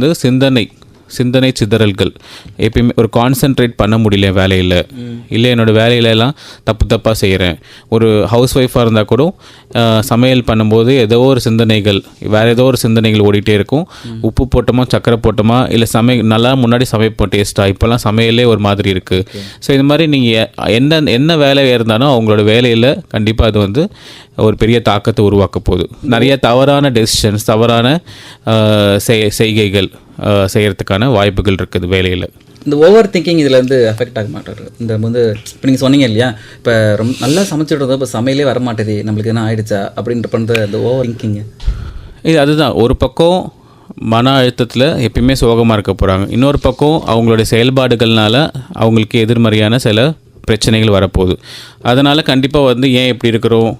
சிந்தனை சிதறல்கள், எப்பயுமே ஒரு கான்சென்ட்ரேட் பண்ண முடியல வேலையில், இல்லை என்னோடய வேலையிலலாம் தப்பாக செய்கிறேன். ஒரு ஹவுஸ் ஒய்ஃபாக இருந்தால் கூட சமையல் பண்ணும்போது வேறு ஏதோ ஒரு சிந்தனைகள் ஓடிட்டே இருக்கும். உப்பு போட்டோமா, சக்கரை போட்டோமா, இல்லை நல்லா முன்னாடி சமைப்போம் டேஸ்ட்டாக, இப்போல்லாம் சமையலே ஒரு மாதிரி இருக்குது. ஸோ இது மாதிரி நீங்கள் என்ன வேலையாக இருந்தாலும் அவங்களோட வேலையில் கண்டிப்பாக அது ஒரு பெரிய தாக்கத்தை உருவாக்க போகுது. நிறைய தவறான டெசிஷன்ஸ், தவறான செய்கைகள் செய்கிறதுக்கான வாய்ப்புகள் இருக்குது வேலையில். இந்த ஓவர் திங்கிங் இதில் அஃபெக்ட் ஆக மாட்டார். இப்போ நீங்கள் சொன்னீங்க இல்லையா, இப்போ ரொம்ப நல்லா சமைச்சிட்டு இருந்தோம், இப்போ சமையலே வர மாட்டேது, நம்மளுக்கு என்ன ஆயிடுச்சா அப்படின்ற பண்ணுற இந்த ஓவர் திங்கிங்கு அதுதான் ஒரு பக்கம் மன அழுத்தத்தில் எப்பயுமே சோகமாக இருக்க போகிறாங்க. இன்னொரு பக்கம் அவங்களுடைய செயல்பாடுகள்னால அவங்களுக்கு எதிர்மறையான சில பிரச்சனைகள் வரப்போகுது. அதனால் கண்டிப்பாக ஏன் இப்படி இருக்கிறோம்,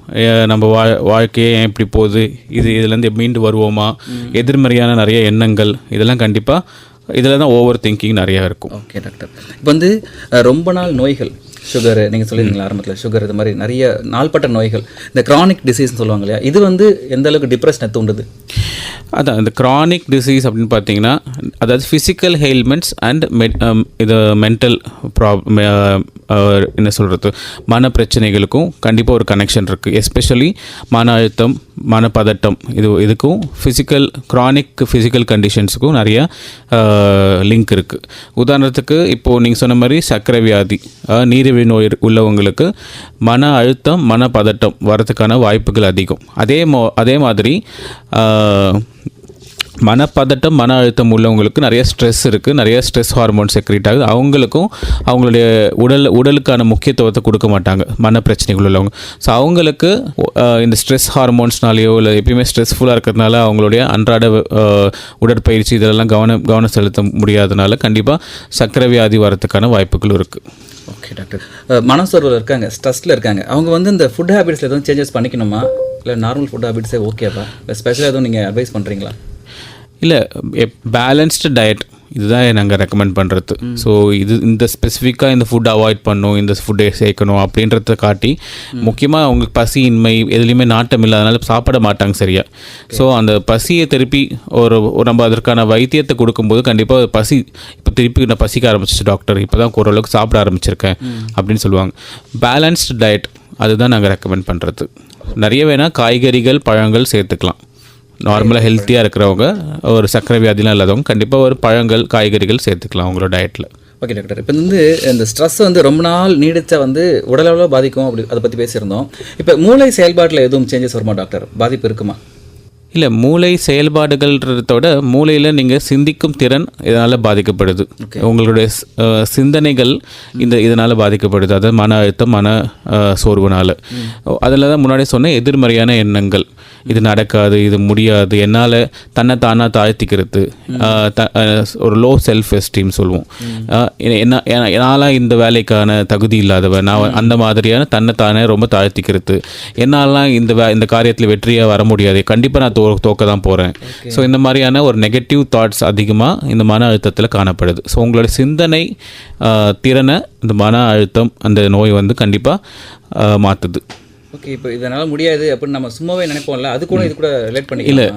நம்ம வாழ்க்கையே ஏன் இப்படி போகுது, இதுலேருந்து மீண்டு வருவோமா, எதிர்மறையான நிறைய எண்ணங்கள், இதெல்லாம் கண்டிப்பாக இதில் தான் ஓவர் திங்கிங் நிறையா இருக்கும். ஓகே டாக்டர், இப்போ ரொம்ப நாள் நோய்கள், சுகரு நீங்கள் சொல்லியிருந்தீங்களா ஆரம்பத்தில், சுகர் இது மாதிரி நிறைய நாள்பட்ட நோய்கள், இந்த க்ரானிக் டிசீஸ்ன்னு சொல்லுவாங்க இல்லையா, இது எந்த அளவுக்கு டிப்ரெஷனை தூண்டுது? அதான் இந்த க்ரானிக் டிசீஸ் அப்படின்னு பார்த்தீங்கன்னா அதாவது ஃபிசிக்கல் ஹெயில்மெண்ட்ஸ் அண்ட் இது மென்டல் என்ன சொல்கிறது, மன பிரச்சனைகளுக்கும் கண்டிப்பாக ஒரு கனெக்ஷன் இருக்குது. எஸ்பெஷலி மன அழுத்தம், மனப்பதட்டம், இதுக்கும் க்ரானிக் ஃபிசிக்கல் கண்டிஷன்ஸுக்கும் நிறையா லிங்க் இருக்குது. உதாரணத்துக்கு இப்போது நீங்கள் சொன்ன மாதிரி சர்க்கரை வியாதி, நீரிழிவு நோய் உள்ளவங்களுக்கு மன அழுத்தம், மனப்பதட்டம் வரதுக்கான வாய்ப்புகள் அதிகம். அதே மாதிரி மனப்பதட்டம், மன அழுத்தம் உள்ளவங்களுக்கு நிறைய ஸ்ட்ரெஸ் இருக்குது, நிறைய ஸ்ட்ரெஸ் ஹார்மோன் செக்ரேட் ஆகுது. அவங்களுக்கும் அவங்களுடைய உடலுக்கான முக்கியத்துவத்தை கொடுக்க மாட்டாங்க மன பிரச்சனைகள் உள்ளவங்க. ஸோ அவங்களுக்கு இந்த ஸ்ட்ரெஸ் ஹார்மோன்ஸ்னாலேயோ இல்லை எப்பயுமே ஸ்ட்ரெஸ்ஃபுல்லாக இருக்கிறதுனால அவங்களுடைய அன்றாட உடற்பயிற்சி இதெல்லாம் கவனம் செலுத்த முடியாதனால கண்டிப்பாக சர்க்கரை வியாதி வரதுக்கான வாய்ப்புகள் இருக்குது. ஓகே டாக்டர், மனசோர்வில் இருக்காங்க, ஸ்ட்ரெஸ்ஸில் இருக்காங்க, அவங்க இந்த ஃபுட் ஹேபிட்ஸில் எதுவும் சேஞ்சஸ் பண்ணிக்கணுமா, இல்லை நார்மல் ஃபுட் ஹேபிட்ஸே ஓகேவா, இல்லை ஸ்பெஷலாக எதுவும் நீங்கள் அட்வைஸ் பண்ணுறீங்களா? இல்லை, பேலன்ஸ்டு டயட் இதுதான் நாங்கள் ரெக்கமெண்ட் பண்ணுறது. ஸோ இந்த ஸ்பெசிஃபிக்காக இந்த ஃபுட் அவாய்ட் பண்ணணும், இந்த ஃபுட்டை சேர்க்கணும் அப்படின்றத காட்டி, முக்கியமாக அவங்களுக்கு பசியின்மை எதுலேயுமே நாட்டம் இல்லாதனால சாப்பிட மாட்டாங்க சரியா. ஸோ அந்த பசியை திருப்பி நம்ம அதற்கான வைத்தியத்தை கொடுக்கும்போது கண்டிப்பாக இப்போ திருப்பி நான் பசிக்க ஆரம்பிச்சிச்சு டாக்டர், இப்போ தான் ஓரளவுக்கு சாப்பிட ஆரம்பிச்சிருக்கேன் அப்படின்னு சொல்லுவாங்க. பேலன்ஸ்டு டயட் அதுதான் நாங்கள் ரெக்கமெண்ட் பண்ணுறது. நிறைய வேணால் காய்கறிகள், பழங்கள் சேர்த்துக்கலாம். நார்மலாக ஹெல்த்தியாக இருக்கிறவங்க, ஒரு சர்க்கரை வியாதிலாம் இல்லாதவங்க கண்டிப்பாக ஒரு பழங்கள், காய்கறிகள் சேர்த்துக்கலாம் அவங்களோட டயட்டில். ஓகே டாக்டர், இப்போ இந்த ஸ்ட்ரெஸ் ரொம்ப நாள் நீடிச்சா உடலளவில் பாதிக்கும், அப்படி அதை பற்றி பேசியிருந்தோம். இப்போ மூளை செயல்பாட்டில் எதுவும் சேஞ்சஸ் வருமா டாக்டர், பாதிப்பு இருக்குமா? இல்லை, மூளை செயல்பாடுகள்ன்றத விட மூளையில் நீங்கள் சிந்திக்கும் திறன் இதனால் பாதிக்கப்படுது. உங்களுடைய சிந்தனைகள் இதனால் பாதிக்கப்படுது. அதாவது மன அழுத்தம், மன சோர்வுனால். அதில் தான் முன்னாடி சொன்ன எதிர்மறையான எண்ணங்கள், இது நடக்காது, இது முடியாது, என்னால் தன்னை தானாக தாழ்த்திக்கிறது, ஒரு லோ செல்ஃப் எஸ்டீம் சொல்லுவோம். என்னால் இந்த வேலைக்கான தகுதி இல்லாதவன், நான் அந்த மாதிரியான தன்னை தானே ரொம்ப தாழ்த்திக்கிறது, என்னாலாம் இந்த காரியத்தில் வெற்றியாக வர முடியாது, கண்டிப்பாக நான் தோக்க தான் போகிறேன். ஸோ இந்த மாதிரியான ஒரு நெகட்டிவ் தாட்ஸ் அதிகமாக இந்த மன அழுத்தத்தில் காணப்படுது. ஸோ உங்களோட சிந்தனை திறனை இந்த மன அழுத்தம் அந்த நோய் வந்து கண்டிப்பாக மாற்றுது. ஓகே, இப்போ இதனால் முடியாது அப்படின்னு நம்ம சும்மாவே நினைப்போம்ல, அது கூட இது கூட ரிலேட் பண்ணி இல்லை,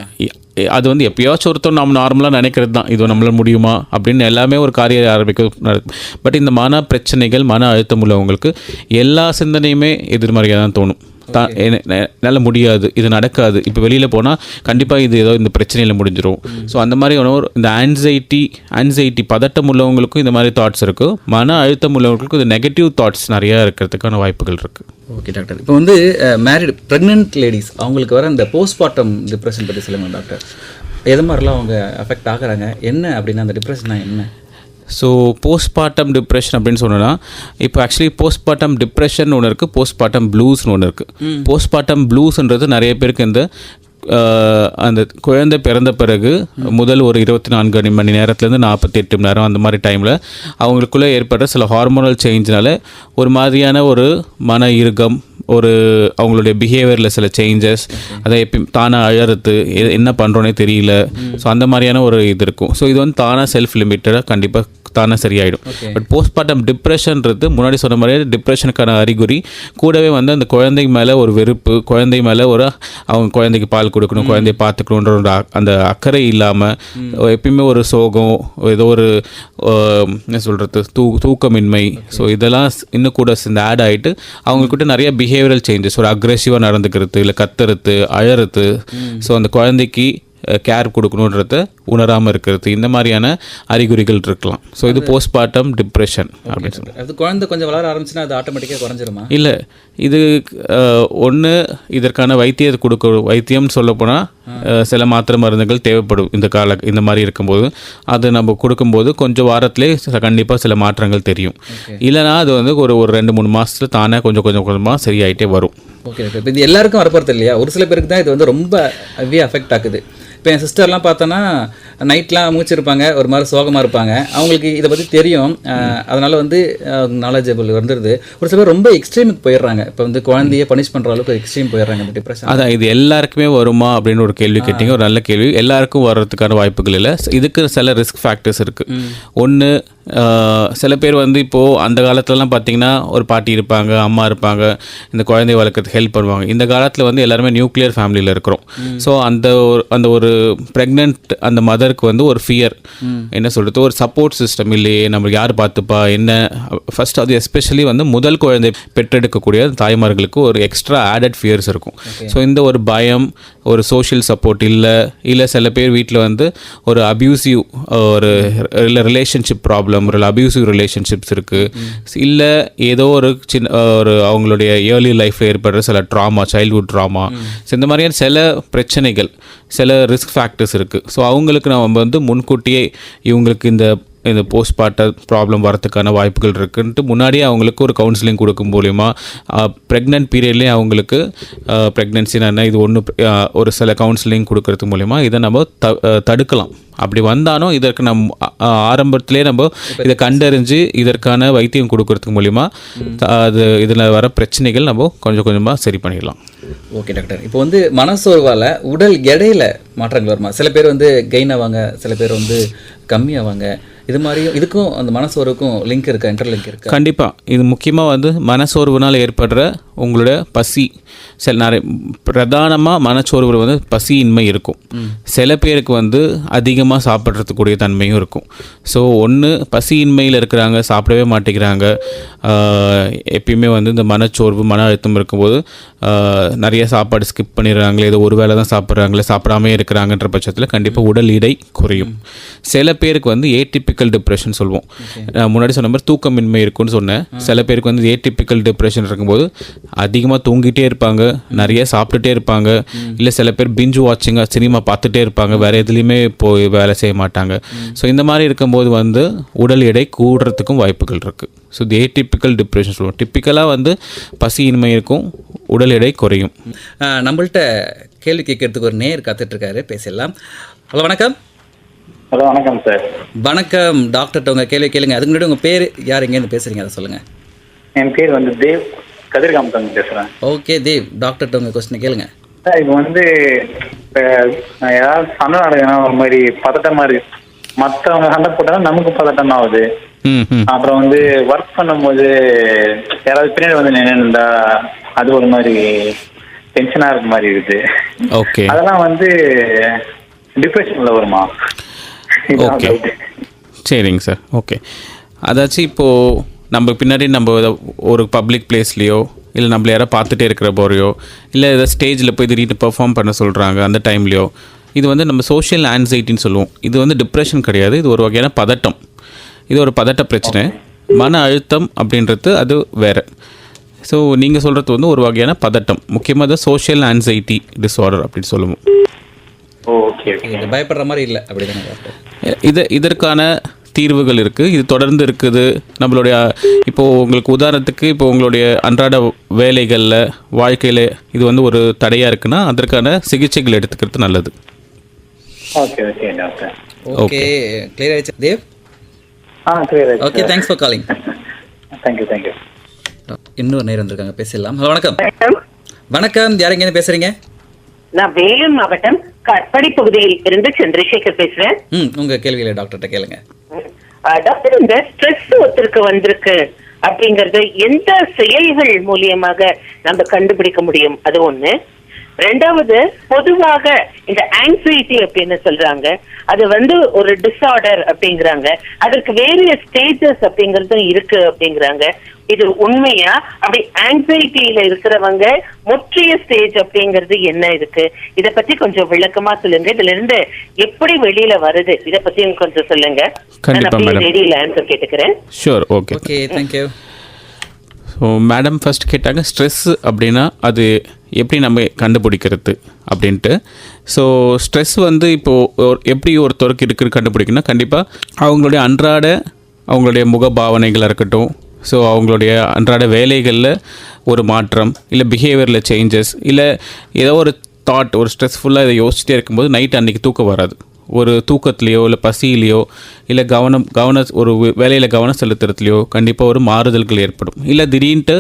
அது வந்து எப்பயாச்சும் ஒருத்தர் நம்ம நார்மலாக நினைக்கிறது தான், இது நம்மளால் முடியுமா அப்படின்னு எல்லாமே ஒரு காரியம் ஆரம்பிக்க. பட் இந்த மன பிரச்சனைகள், மன அழுத்தம் உள்ளவங்களுக்கு எல்லா சிந்தனையுமே எதிர்மறையாக தான் தோணும். என்னால் முடியாது, இது நடக்காது, இப்போ வெளியில் போனால் கண்டிப்பாக இது ஏதோ இந்த பிரச்சனையில் முடிஞ்சிடும். ஸோ அந்த மாதிரி இந்த ஆன்சைட்டி பதட்டம் உள்ளவங்களுக்கும் இந்த மாதிரி தாட்ஸ் இருக்குது. மன அழுத்தம் உள்ளவங்களுக்கும் இந்த நெகட்டிவ் தாட்ஸ் நிறையா இருக்கிறதுக்கான வாய்ப்புகள் இருக்குது. ஓகே டாக்டர், இப்போ வந்து மேரிட் ப்ரெக்னென்ட் லேடிஸ் அவங்களுக்கு வர இந்த போஸ்ட்மார்ட்டம் டிப்ரெஷன் பற்றி சொல்லுங்கள் டாக்டர். எது மாதிரிலாம் அவங்க அஃபெக்ட் ஆகுறாங்க, என்ன அப்படின்னா அந்த டிப்ரெஷனா என்ன? ஸோ போஸ்ட்மார்ட்டம் டிப்ரெஷன் அப்படின்னு சொன்னோன்னா, இப்போ ஆக்சுவலி போஸ்ட்மார்ட்டம் டிப்ரெஷன் ஒன்று இருக்குது, போஸ்ட்மார்ட்டம் ப்ளூஸ்னு ஒன்று இருக்குது. போஸ்ட்மார்ட்டம் ப்ளூஸ்ன்றது நிறைய பேருக்கு அந்த குழந்தை பிறந்த பிறகு முதல் ஒரு 24 மணி நேரத்துலேருந்து 48 மணி நேரம் அந்த மாதிரி டைமில் அவங்களுக்குள்ளே ஏற்படுற சில ஹார்மோனல் சேஞ்ச்னால ஒரு மாதிரியான ஒரு மன இறுக்கம், ஒரு அவங்களுடைய பிஹேவியரில் சில சேஞ்சஸ், அதை தானாக அழறது, என்ன பண்ணுறோன்னே தெரியல. ஸோ அந்த மாதிரியான ஒரு இது இருக்கும். ஸோ இது வந்து தானாக செல்ஃப் லிமிட்டடாக கண்டிப்பாக தானே சரியாயிடும். பட் போஸ்ட்மார்ட்டம் டிப்ரெஷன்றது முன்னாடி சொன்ன மாதிரியே டிப்ரெஷனுக்கான அறிகுறி. கூடவே வந்து அந்த குழந்தை மேலே ஒரு வெறுப்பு, குழந்தை மேலே ஒரு அவங்க குழந்தைக்கு பால் கொடுக்கணும், குழந்தைய பார்த்துக்கணுன்ற ஒரு அந்த அக்கறை இல்லாமல் எப்பயுமே ஒரு சோகம், ஏதோ ஒரு என்ன சொல்கிறது தூக்கமின்மை. ஸோ இதெல்லாம் இன்னும் கூட இந்த ஆட் ஆகிட்டு அவங்கக்கிட்ட நிறைய பிஹேவியரல் சேஞ்சஸ், ஒரு அக்ரெசிவாக நடந்துக்கிறது, இல்லை கத்துறது, அழறது, ஸோ அந்த குழந்தைக்கு கேர் கொடுக்கணுன்றத உணராமல் இருக்கிறது, இந்த மாதிரியான அறிகுறிகள் இருக்கலாம். ஸோ இது போஸ்ட்மார்ட்டம் டிப்ரெஷன் அப்படின்னு சொல்லி. அது குழந்தை கொஞ்சம் வளர ஆரம்பிச்சுன்னா அது ஆட்டோமேட்டிக்காக குறைஞ்சிருமா? இல்லை, இது ஒன்று இதற்கான வைத்தியம்னு சொல்லப்போனால் சில மாத்திரை மருந்துகள் தேவைப்படும் இந்த மாதிரி இருக்கும்போது. அது நம்ம கொடுக்கும்போது கொஞ்சம் வாரத்திலே கண்டிப்பாக சில மாற்றங்கள் தெரியும். இல்லைனா அது வந்து ஒரு 2-3 மாதத்தில் தானே கொஞ்சமாக சரியாயிட்டே வரும். ஓகே, இப்போ இது எல்லாருக்கும் வரப்போகிறது இல்லையா? ஒரு சில பேருக்கு தான் இது வந்து ரொம்ப ஹெவியாக அஃபெக்ட் ஆகுது. இப்போ என் சிஸ்டர்லாம் பார்த்தோன்னா நைட்லாம் மூச்சிருப்பாங்க, ஒரு மாதிரி சோகமாக இருப்பாங்க. அவங்களுக்கு இதை பற்றி தெரியும், அதனால் வந்து நாலேஜபிள் வந்துடுது. ஒரு சில பேர் ரொம்ப எக்ஸ்ட்ரீமுக்கு போயிடுறாங்க. இப்போ வந்து குழந்தைய பனிஷ் பண்ணுற அளவுக்கு எக்ஸ்ட்ரீம் போயிடுறாங்க இந்த டிப்ரெஷன். அதான், இது எல்லாருக்குமே வருமா அப்படின்னு ஒரு கேள்வி கேட்டிங்க, ஒரு நல்ல கேள்வி. எல்லாருக்கும் வர்றதுக்கான வாய்ப்புகள் இல்லை. இதுக்கு சில ரிஸ்க் ஃபேக்டர்ஸ் இருக்குது. ஒன்று, சில பேர் வந்து இப்போது அந்த காலத்துலலாம் பார்த்திங்கன்னா ஒரு பாட்டி இருப்பாங்க, அம்மா இருப்பாங்க, இந்த குழந்தைய வளர்க்கறதுக்கு ஹெல்ப் பண்ணுவாங்க. இந்த காலத்தில் வந்து எல்லாருமே நியூக்ளியர் ஃபேமிலியில் இருக்கிறோம். ஸோ அந்த ஒரு ப்ரெக்னென்ட் அந்த மதருக்கு வந்து ஒரு ஃபியர், என்ன சொல்கிறது, ஒரு சப்போர்ட் சிஸ்டம் இல்லையே, நம்மளுக்கு யார் பார்த்துப்பா என்ன. ஃபர்ஸ்ட் அது எஸ்பெஷலி வந்து முதல் குழந்தை பெற்றெடுக்கக்கூடிய தாய்மார்களுக்கு ஒரு எக்ஸ்ட்ரா ஆடட் ஃபியர்ஸ் இருக்கும். ஸோ இந்த ஒரு பயம், ஒரு சோஷியல் சப்போர்ட் இல்லை சில பேர் வீட்டில் வந்து ஒரு அப்யூசிவ் ஒரு ரிலேஷன்ஷிப் ப்ராப்ளம், ஒரு அப்யூசிவ் ரிலேஷன்ஷிப்ஸ் இருக்குது. இல்லை ஏதோ ஒரு ஒரு அவங்களுடைய ஏர்லி லைஃப்பில் ஏற்படுற சில ட்ராமா, சைல்ட்ஹுட் ட்ராமா, இந்த மாதிரியான சில பிரச்சனைகள், சில ரிஸ்க் ஃபேக்டர்ஸ் இருக்குது. ஸோ அவங்களுக்கு நம்ம வந்து முன்கூட்டியே இவங்களுக்கு இந்த போஸ்ட்மார்ட்டம் ப்ராப்ளம் வரதுக்கான வாய்ப்புகள் இருக்குன்ட்டு முன்னாடியே அவங்களுக்கு ஒரு கவுன்சிலிங் கொடுக்கும் மூலிமா ப்ரெக்னென்ட் பீரியட்லேயே அவங்களுக்கு ப்ரெக்னென்சினா என்ன, இது ஒரு சில கவுன்சிலிங் கொடுக்கறது மூலிமா இதை நம்ம தடுக்கலாம். அப்படி வந்தாலும் இதற்கு ஆரம்பத்திலே நம்ம இதை கண்டறிஞ்சு இதற்கான வைத்தியம் கொடுக்கறதுக்கு மூலிமா இதில் வர பிரச்சனைகள் நம்ம கொஞ்சமாக சரி பண்ணிடலாம். ஓகே டாக்டர், இப்போ வந்து மனசோர்வால் உடல் எடையில் மாற்றங்கள் வருமா? சில பேர் வந்து கெயின் ஆவாங்க, சில பேர் வந்து கம்மியாவாங்க. இது மாதிரியும் இதுக்கும் அந்த மனசோர்வுக்கும் லிங்க் இருக்கா, இன்டர்லிங்க் இருக்கா? கண்டிப்பாக. இது முக்கியமாக வந்து மனசோர்வுனால் ஏற்படுற உங்களோட பசி, நிறைய பிரதானமாக மனச்சோர்வு வந்து பசியின்மை இருக்கும். சில பேருக்கு வந்து அதிகமாக சாப்பிட்றதுக்கூடிய தன்மையும் இருக்கும். ஸோ ஒன்று பசியின்மையில் இருக்கிறாங்க, சாப்பிடவே மாட்டேங்கிறாங்க, எப்பயுமே வந்து இந்த மனச்சோர்வு, மன அழுத்தம் இருக்கும்போது நிறைய சாப்பாடு ஸ்கிப் பண்ணிடுறாங்களே, ஏதோ ஒரு வேளை தான் சாப்பிட்றாங்களே, சாப்பிடாமே இருக்கிறாங்கன்ற பட்சத்தில் கண்டிப்பாக உடல் எடை குறையும். சில பேருக்கு வந்து ஏடிபிக்கல் டிப்ரெஷன் சொல்லுவோம். முன்னாடி சொன்ன மாதிரி தூக்கமின்மை இருக்குன்னு சொன்னேன். சில பேருக்கு வந்து ஏடிபிக்கல் டிப்ரெஷன் இருக்கும்போது அதிகமாக தூங்கிட்டே இருப்பாங்க, நிறைய சாப்பிட்டுட்டே இருப்பாங்க, இல்லை சில பேர் பிஞ்ச் வாட்சிங்காக சினிமா பார்த்துட்டே இருப்பாங்க, வேறு எதுலேயுமே போய் வேலை செய்ய மாட்டாங்க. ஸோ இந்த மாதிரி இருக்கும்போது வந்து உடல் எடை கூடுறதுக்கும் வாய்ப்புகள் இருக்குது. ஸோ இது ஏடிபிக்கல் டிப்ரெஷன் சொல்லுவோம். டிப்பிக்கலாக வந்து பசியின்மை இருக்கும், உடல் எடை குறையும். நம்மள்ட்ட கேள்வி கேட்கறதுக்கு ஒரு நேர் காத்துட்ருக்காரு, பேசிடலாம். ஹலோ வணக்கம். ஹலோ வணக்கம் சார். வணக்கம் டாக்டர்கிட்ட உங்கள் கேள்வி கேளுங்க. அதுக்கு முன்னாடி உங்கள் பேர் யார், எங்கேருந்து பேசுகிறீங்க அதை சொல்லுங்கள். என் பேர் வந்து தேவ், கதிர்காமத்தங்க பேசுகிறேன். ஓகே தேவ், டாக்டர்கிட்ட உங்கள் கொஸ்டினை கேளுங்க. சார் இப்போ வந்து இப்போ ஏதாவது சண்டை நடக்குதுன்னா ஒரு மாதிரி பதட்டமாக இருக்கு. மற்றவங்க சண்டை போட்டாலும் நமக்கு பதட்டம் ஆகுது. அப்புறம் வந்து ஒர்க் பண்ணும்போது யாராவது பின்னாடி வந்து நின்றுந்தா அது ஒரு மாதிரி டென்ஷனாக இருக்க மாதிரி இருக்குது. ஓகே, அதெல்லாம் வந்து டிப்ரெஷனில் வருமா? ஓகே சரிங்க சார். ஓகே, அதாச்சும் இப்போது நம்ம பின்னாடி நம்ம ஒரு பப்ளிக் பிளேஸ்லேயோ இல்லை நம்மள யாராவது பார்த்துட்டே இருக்கிற போறையோ இல்லை ஏதாவது ஸ்டேஜில் போய் திடீர்னு பெர்ஃபார்ம் பண்ண சொல்கிறாங்க அந்த டைம்லையோ, இது வந்து நம்ம சோஷியல் ஆன்சைட்டின்னு சொல்லுவோம். இது வந்து டிப்ரெஷன் கிடையாது, இது ஒரு வகையான பதட்டம். இது ஒரு பதட்ட பிரச்சனை. மன அழுத்தம் அப்படின்றது அது வேறு. ஸோ நீங்கள் சொல்கிறது வந்து ஒரு வகையான பதட்டம், முக்கியமாக தான் சோஷியல் ஆன்சைட்டி டிஸார்டர் அப்படின்னு சொல்லுவோம். ஓகே, இது பயப்படுற மாதிரி இல்லை அப்படிதானே டாக்டர்? இதற்கான தீர்வுகள் இருக்குது, இது தொடர்ந்து இருக்குது. நம்மளுடைய இப்போது உங்களுக்கு உதாரணத்துக்கு இப்போ உங்களுடைய அன்றாட வேலைகளில் வாழ்க்கையில் இது வந்து ஒரு தடையாக இருக்குன்னா அதற்கான சிகிச்சைகள் எடுத்துக்கிறது நல்லது. Okay okay doctor. Okay, clear ஆயிடுச்சு Dev? Clear. Okay, thanks for calling. Thank you. இன்னொரு நேரம் வந்திருக்காங்க, பேசிடலாம். ஹலோ வணக்கம். வணக்கம், யார் எங்கேருந்து பேசுகிறீங்க? நான் வேலூர் மாவட்டம் கட்பாடி பகுதியில் இருந்து சந்திரசேகர் பேசுறேன். உங்க கேள்வியில டாக்டர்கிட்ட கேளுங்க. டாக்டர், இந்த ஸ்ட்ரெஸ் ஒருத்தருக்கு வந்திருக்கு அப்படிங்கறது எந்த செயல்கள் மூலியமாக நம்ம கண்டுபிடிக்க முடியும்? அது ஒண்ணு. ரெண்டாவது, பொதுவாக இந்த ஆங்ஸைட்டி அப்படின்னு சொல்றாங்க, அது வந்து ஒரு டிஸார்டர் அப்படிங்கிறாங்க, அதற்கு வேரியஸ் ஸ்டேஜஸ் அப்படிங்கறதும் இருக்கு அப்படிங்கிறாங்க. இது உண்மையா? அப்படி ஆங்ஸைட்டியில இருக்கிறவங்க முற்றிய ஸ்டேஜ் அப்படிங்கிறது என்ன இருக்கு? இத பத்தி கொஞ்சம் விளக்கமா சொல்லுங்க. இதுல இருந்து எப்படி வெளியில வருது இத பத்தி கொஞ்சம் சொல்லுங்க. ரெடியில ஆன்சர் கேட்டுக்கிறேன். Sure. Okay okay, thank you. So madam first கேட்டாங்க ஸ்ட்ரெஸ் அப்படின்னா அது எப்படி நம்ம கண்டுபிடிக்கிறது அப்படின்ட்டு. ஸோ ஸ்ட்ரெஸ் வந்து இப்போது எப்படி ஒருத்தருக்கு இருக்கிறது கண்டுபிடிக்கணும்னா கண்டிப்பாக அவங்களுடைய முக பாவனைகளாக இருக்கட்டும், ஸோ அவங்களுடைய அன்றாட வேலைகளில் ஒரு மாற்றம், இல்லை பிஹேவியரில் சேஞ்சஸ், இல்லை ஏதோ ஒரு தாட், ஒரு ஸ்ட்ரெஸ்ஃபுல்லாக இதை யோசிச்சுட்டே இருக்கும்போது நைட் அன்றைக்கி தூக்கம் வராது. ஒரு தூக்கத்துலேயோ இல்லை பசியிலையோ இல்லை ஒரு வேலையில் கவனம் செலுத்துறதுலையோ கண்டிப்பாக ஒரு மாறுதல்கள் ஏற்படும். இல்லை திடீர்னுட்டு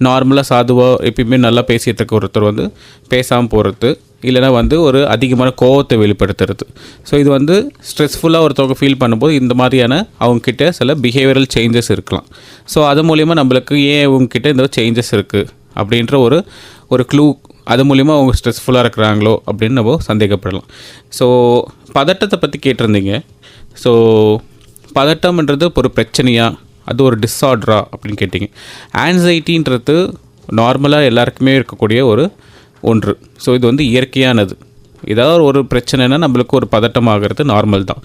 நார்மலாக சாதுவாக எப்பயுமே நல்லா பேசிகிட்டு இருக்க ஒருத்தர் வந்து பேசாமல் போகிறது, இல்லைனா வந்து ஒரு அதிகமான கோவத்தை வெளிப்படுத்துறது. ஸோ இது வந்து ஸ்ட்ரெஸ்ஃபுல்லாக ஒருத்தவங்க ஃபீல் பண்ணும்போது இந்த மாதிரியான அவங்கக்கிட்ட சில பிஹேவியரல் சேஞ்சஸ் இருக்கலாம். ஸோ அது மூலிமா நம்மளுக்கு ஏன் அவங்கக்கிட்ட இந்த சேஞ்சஸ் இருக்குது அப்படின்ற ஒரு க்ளூ, அது மூலிமா அவங்க ஸ்ட்ரெஸ்ஃபுல்லாக இருக்கிறாங்களோ அப்படின்னு நம்ம சந்தேகப்படலாம். ஸோ பதட்டத்தை பற்றி கேட்டிருந்தீங்க. ஸோ பதட்டம்ன்றது ஒரு பிரச்சனையா, அது ஒரு டிஸார்டரா அப்படின்னு கேட்டிங்க. ஆன்சைட்டின்றது நார்மலாக எல்லாருக்குமே இருக்கக்கூடிய ஒன்று. ஸோ இது வந்து இயற்கையானது. ஏதாவது ஒரு பிரச்சனைனா நம்மளுக்கு ஒரு பதட்டம் ஆகிறது நார்மல் தான்.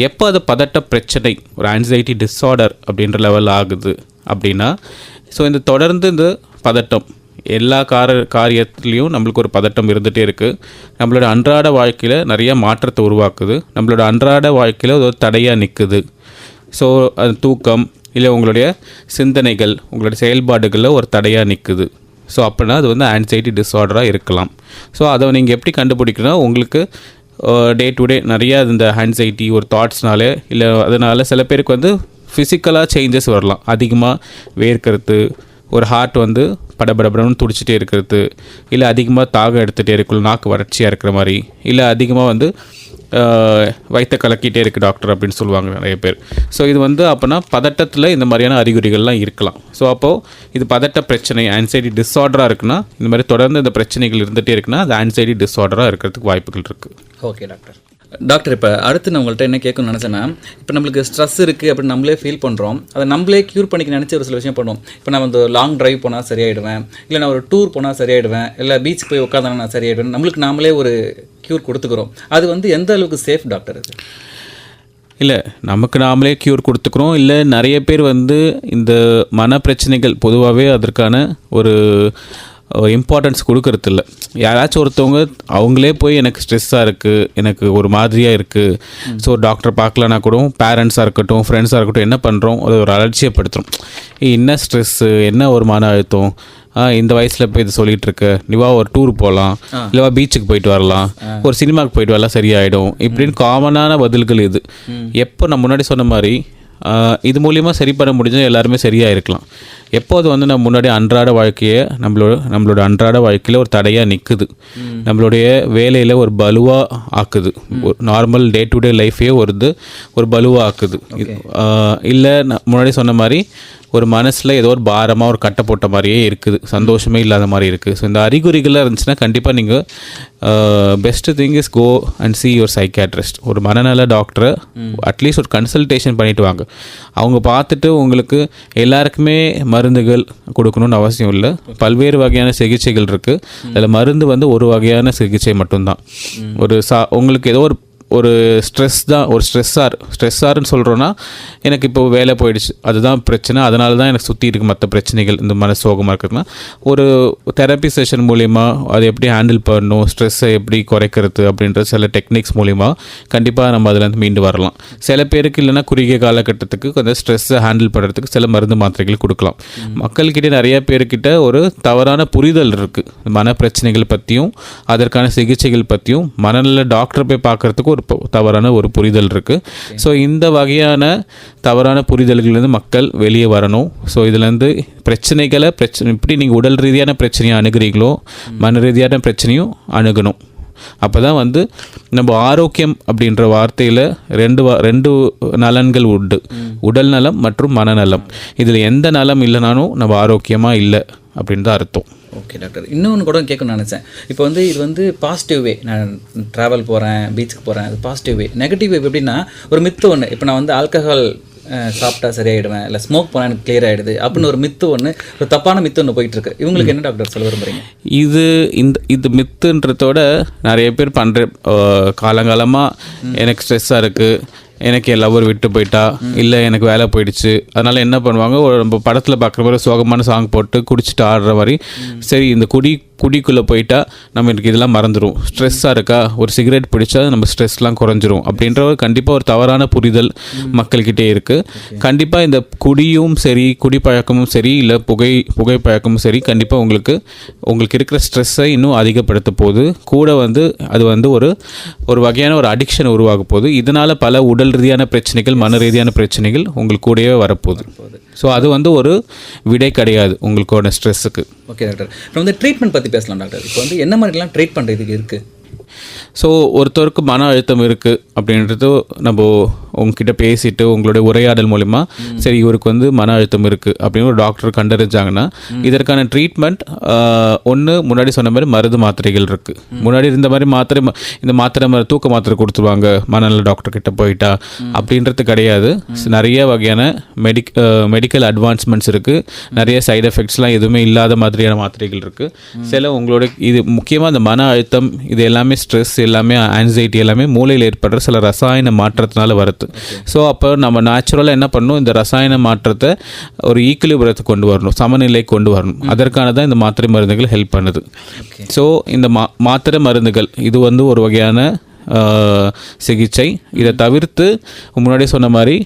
எப்போ அது பதட்ட பிரச்சனை, ஒரு ஆன்சைட்டி டிஸார்டர் அப்படின்ற லெவல் ஆகுது அப்படின்னா, ஸோ இந்த தொடர்ந்து இந்த பதட்டம் எல்லா காரியத்துலேயும் நம்மளுக்கு ஒரு பதட்டம் இருந்துகிட்டே இருக்குது. நம்மளோட அன்றாட வாழ்க்கையில் நிறைய மாற்றத்தை உருவாக்குது. நம்மளோட அன்றாட வாழ்க்கையில் ஒரு தடையாக நிற்குது. ஸோ அது தூக்கம் இல்லை உங்களுடைய சிந்தனைகள், உங்களுடைய செயல்பாடுகளில் ஒரு தடையாக நிற்குது. ஸோ அப்படின்னா அது வந்து ஆன்சைட்டி டிஸார்டராக இருக்கலாம். ஸோ அதை நீங்கள் எப்படி கண்டுபிடிக்கணும்? உங்களுக்கு டே டு டே நிறையா இந்த ஆன்சைட்டி ஒரு தாட்ஸ்னாலே இல்லை அதனால் சில பேருக்கு வந்து ஃபிசிக்கலாக சேஞ்சஸ் வரலாம். அதிகமாக வேர்க்கிறது, ஒரு ஹார்ட் வந்து படபடபடன்னு துடிச்சிட்டே இருக்கிறது, இல்லை அதிகமாக தாகம் எடுத்துகிட்டே இருக்கும், நாக்கு வறட்சியாக இருக்கிற மாதிரி, இல்லை அதிகமாக வந்து வயிற்ற கலக்கிட்டே இருக்குது டாக்டர் அப்படின்னு சொல்லுவாங்க நிறைய பேர். ஸோ இது வந்து அப்போனா பதட்டத்தில் இந்த மாதிரியான அறிகுறிகள்லாம் இருக்கலாம். ஸோ அப்போது இது பதட்ட பிரச்சனை, ஆன்சைட்டி டிஸார்டராக இருக்குன்னா, இந்த மாதிரி தொடர்ந்து இந்த பிரச்சனைகள் இருந்துகிட்டே இருக்குன்னா அது ஆன்சைட்டி டிஸார்டராக இருக்கிறதுக்கு வாய்ப்புகள் இருக்குது. ஓகே டாக்டர், இப்போ அடுத்து நான் உங்கள்கிட்ட என்ன கேட்கணும்னு நினச்சேன்னா, இப்போ நம்மளுக்கு ஸ்ட்ரெஸ் இருக்குது அப்படின்னு நம்மளே ஃபீல் பண்ணுறோம், அதை நம்மளே க்யூர் பண்ணிக்க நினச்சி ஒரு சில விஷயம் பண்ணுவோம். இப்போ நான் வந்து லாங் ட்ரைவ் போனால் சரியாயிடுவேன், இல்லை நான் ஒரு டூர் போனால் சரியாயிடுவேன், இல்லை பீச் போய் உட்காந்தா நான் சரியாயிடுவேன், நம்மளுக்கு நாமளே ஒரு க்யூர் கொடுத்துக்கிறோம். அது வந்து எந்த அளவுக்கு சேஃப் டாக்டர்? அது இல்லை, நமக்கு நாமளே க்யூர் கொடுத்துக்கிறோம். இல்லை நிறைய பேர் வந்து இந்த மன பிரச்சனைகள் பொதுவாகவே அதற்கான ஒரு இம்பார்ட்டன்ஸ் கொடுக்கறதில்ல. யாராச்சும் ஒருத்தவங்க அவங்களே போய் எனக்கு ஸ்ட்ரெஸ்ஸாக இருக்குது, எனக்கு ஒரு மாதிரியாக இருக்குது, ஸோ டாக்டர் பார்க்கலனா கூட பேரண்ட்ஸாக இருக்கட்டும், ஃப்ரெண்ட்ஸாக இருக்கட்டும், என்ன பண்ணுறோம், அதை ஒரு அலட்சியப்படுத்துகிறோம். என்ன ஸ்ட்ரெஸ்ஸு, என்ன ஒரு மன அழுத்தம், இந்த வயசில் போய் இது சொல்லிகிட்டு இருக்கு, நீவா ஒரு டூர் போகலாம், இல்லைவா பீச்சுக்கு போயிட்டு வரலாம், ஒரு சினிமாவுக்கு போயிட்டு வரலாம், சரியாயிடும் இப்படின்னு காமனான பதில்கள் இது. எப்போ நான் முன்னாடி சொன்ன மாதிரி இது மூலிமா சரி பண்ண முடிஞ்சால் எல்லாருமே சரியாக இருக்கலாம். எப்போது வந்து நம்ம முன்னாடி அன்றாட வாழ்க்கையை நம்மளோட அன்றாட வாழ்க்கையில் ஒரு தடையாக நிற்குது, நம்மளுடைய வேலையில் ஒரு பலுவாக ஆக்குது, ஒரு நார்மல் டே டு டே லைஃபையே ஒரு பலுவாக ஆக்குது. இல்லை முன்னாடி சொன்ன மாதிரி ஒரு மனசில் ஏதோ ஒரு பாரமாக ஒரு கட்டை போட்ட மாதிரியே இருக்குது, சந்தோஷமே இல்லாத மாதிரி இருக்குது. ஸோ இந்த அறிகுறிகளாக இருந்துச்சுன்னா கண்டிப்பாக நீங்கள் best thing is go and see your psychiatrist. ஒரு மனநல டாக்டரை அட்லீஸ்ட் ஒரு கன்சல்டேஷன் பண்ணிவிட்டு வாங்க. அவங்க பார்த்துட்டு உங்களுக்கு எல்லாருக்குமே மருந்துகள் கொடுக்கணும்னு அவசியம் இல்லை. பல்வேறு வகையான சிகிச்சைகள் இருக்குது. அதில் மருந்து வந்து ஒரு வகையான சிகிச்சை மட்டும்தான். உங்களுக்கு ஏதோ ஒரு ஸ்ட்ரெஸ் தான், ஒரு ஸ்ட்ரெஸ்ஸாருன்னு சொல்கிறோன்னா, எனக்கு இப்போ வேலை போயிடுச்சு, அதுதான் பிரச்சனை, அதனால தான் எனக்கு சுற்றி இருக்குது மற்ற பிரச்சனைகள், இந்த மன சோகமாக இருக்குதுன்னா ஒரு தெரப்பி செஷன் மூலிமா அதை எப்படி ஹேண்டில் பண்ணணும், ஸ்ட்ரெஸ்ஸை எப்படி குறைக்கிறது அப்படின்ற சில டெக்னிக்ஸ் மூலிமா கண்டிப்பாக நம்ம அதிலேருந்து மீண்டு வரலாம். சில பேருக்கு இல்லைன்னா குறுகிய காலகட்டத்துக்கு கொஞ்சம் ஸ்ட்ரெஸ்ஸை ஹேண்டில் பண்ணுறதுக்கு சில மருந்து மாத்திரைகள் கொடுக்கலாம். மக்கள்கிட்ட நிறைய பேர்கிட்ட ஒரு தவறான புரிதல் இருக்குது, மன பிரச்சனைகள் பற்றியும் அதற்கான சிகிச்சைகள் பற்றியும் மனநல டாக்டரை போய் பார்க்குறதுக்கு தவறான ஒரு புரிதல் இருக்குது. ஸோ இந்த வகையான தவறான புரிதல்கள்லேருந்து மக்கள் வெளியே வரணும். ஸோ இதுலேருந்து இப்படி நீங்கள் உடல் ரீதியான பிரச்சனையை அணுகிறீங்களோ மன ரீதியான பிரச்சனையும் அணுகணும். அப்போ தான் வந்து நம்ம ஆரோக்கியம் அப்படின்ற வார்த்தையில் ரெண்டு நலன்கள் உண்டு, உடல் நலம் மற்றும் மனநலம். இதில் எந்த நலம் இல்லைனாலும் நம்ம ஆரோக்கியமாக இல்லை அப்படின்னு தான் அர்த்தம். ஓகே டாக்டர், இன்னொன்று கூட கேட்கணும்னு நினச்சேன். இப்போ வந்து இது வந்து பாசிட்டிவ் வே, நான் ட்ராவல் போகிறேன், பீச்சுக்கு போகிறேன், அது பாசிட்டிவ் வே. நெகட்டிவ் வே எப்படின்னா ஒரு மித்து ஒன்று, இப்போ நான் வந்து ஆல்கஹால் சாப்பிட்டா சரியாயிடுவேன், இல்லை ஸ்மோக் பண்ணால் எனக்கு கிளியர் ஆகிடுது அப்படின்னு ஒரு மித்து ஒன்று, ஒரு தப்பான மித்து ஒன்று போயிட்டுருக்கு. இவங்களுக்கு என்ன டாக்டர் சொல்ல விரும்புகிறீங்க? இது மித்துன்றதோட நிறைய பேர் பண்ணுற காலங்காலமாக எனக்கு ஸ்ட்ரெஸ்ஸாக இருக்குது, எனக்கு என் லவர் விட்டு போயிட்டா, இல்லை எனக்கு வேலை போயிடுச்சு, அதனால் என்ன பண்ணுவாங்க, நம்ம படத்தில் பார்க்குற மாதிரி சோகமான சாங் போட்டு குடிச்சிட்டு ஆடுற மாதிரி, சரி இந்த குடிக்குள்ளே போயிட்டா நம்ம எனக்கு இதெல்லாம் மறந்துடும், ஸ்ட்ரெஸ்ஸாக இருக்கா ஒரு சிகரெட் பிடிச்சா நம்ம ஸ்ட்ரெஸ்லாம் குறைஞ்சிரும் அப்படின்ற கண்டிப்பாக ஒரு தவறான புரிதல் மக்கள்கிட்டே இருக்குது. கண்டிப்பாக இந்த குடியும் சரி, குடிப்பழக்கமும் சரி, இல்லை புகைப்பழக்கமும் சரி, கண்டிப்பாக உங்களுக்கு இருக்கிற ஸ்ட்ரெஸ்ஸை இன்னும் அதிகப்படுத்த போகுது. கூட வந்து அது வந்து ஒரு வகையான ஒரு அடிக்ஷன் உருவாக போகுது. இதனால் பல உடல் ரீதியான பிரச்சனைகள், மன ரீதியான பிரச்சனைகள் உங்களுக்கு கூடவே வரப்போகுது. ஸோ அது வந்து ஒரு விடை கிடையாது உங்களுக்கோட ஸ்ட்ரெஸ்ஸுக்கு. ஓகே டாக்டர், இப்போ வந்து ட்ரீட்மெண்ட் பற்றி பேசலாம் டாக்டர். இப்போ வந்து என்ன மாதிரிலாம் ட்ரீட் பண்ணுறதுக்கு இருக்குது? ஸோ ஒருத்தருக்கு மன அழுத்தம் இருக்குது அப்படின்றது நம்ம உங்ககிட்ட பேசிட்டு உங்களுடைய உரையாடல் மூலிமா சரி இவருக்கு வந்து மன அழுத்தம் இருக்குது அப்படின்னு ஒரு டாக்டர் கண்டறிஞ்சாங்கன்னா இதற்கான ட்ரீட்மெண்ட் ஒன்று முன்னாடி சொன்ன மாதிரி மருந்து மாத்திரைகள் இருக்குது. முன்னாடி இருந்த மாதிரி இந்த மாத்திரை தூக்க மாத்திரை கொடுத்துருவாங்க மனநல டாக்டர் கிட்ட போயிட்டா அப்படின்றது கிடையாது. நிறைய வகையான மெடிக்கல் அட்வான்ஸ்மெண்ட்ஸ் இருக்குது, நிறைய சைடு எஃபெக்ட்ஸ்லாம் எதுவுமே இல்லாத மாதிரியான மாத்திரைகள் இருக்குது. சில உங்களோட இது முக்கியமாக இந்த மன அழுத்தம் இது எல்லாமே ஸ்ட்ரெஸ் எல்லாமே ஆன்சைட்டி எல்லாமே மூளையில் ஏற்படுற சில ரசாயன மாற்றத்தினால வருது. ஸோ அப்போ நம்ம நேச்சுரலாக என்ன பண்ணணும், இந்த ரசாயன மாற்றத்தை ஒரு ஈக்குலிபிரியத்தை கொண்டு வரணும், சமநிலை கொண்டு வரணும். அதற்கான தான் இந்த மாத்திரை மருந்துகள் ஹெல்ப் பண்ணுது. ஸோ இந்த மாத்திரை மருந்துகள் இது வந்து ஒரு வகையான சிகிச்சை. இதை தவிர்த்து முன்னாடி சொன்ன மாதிரி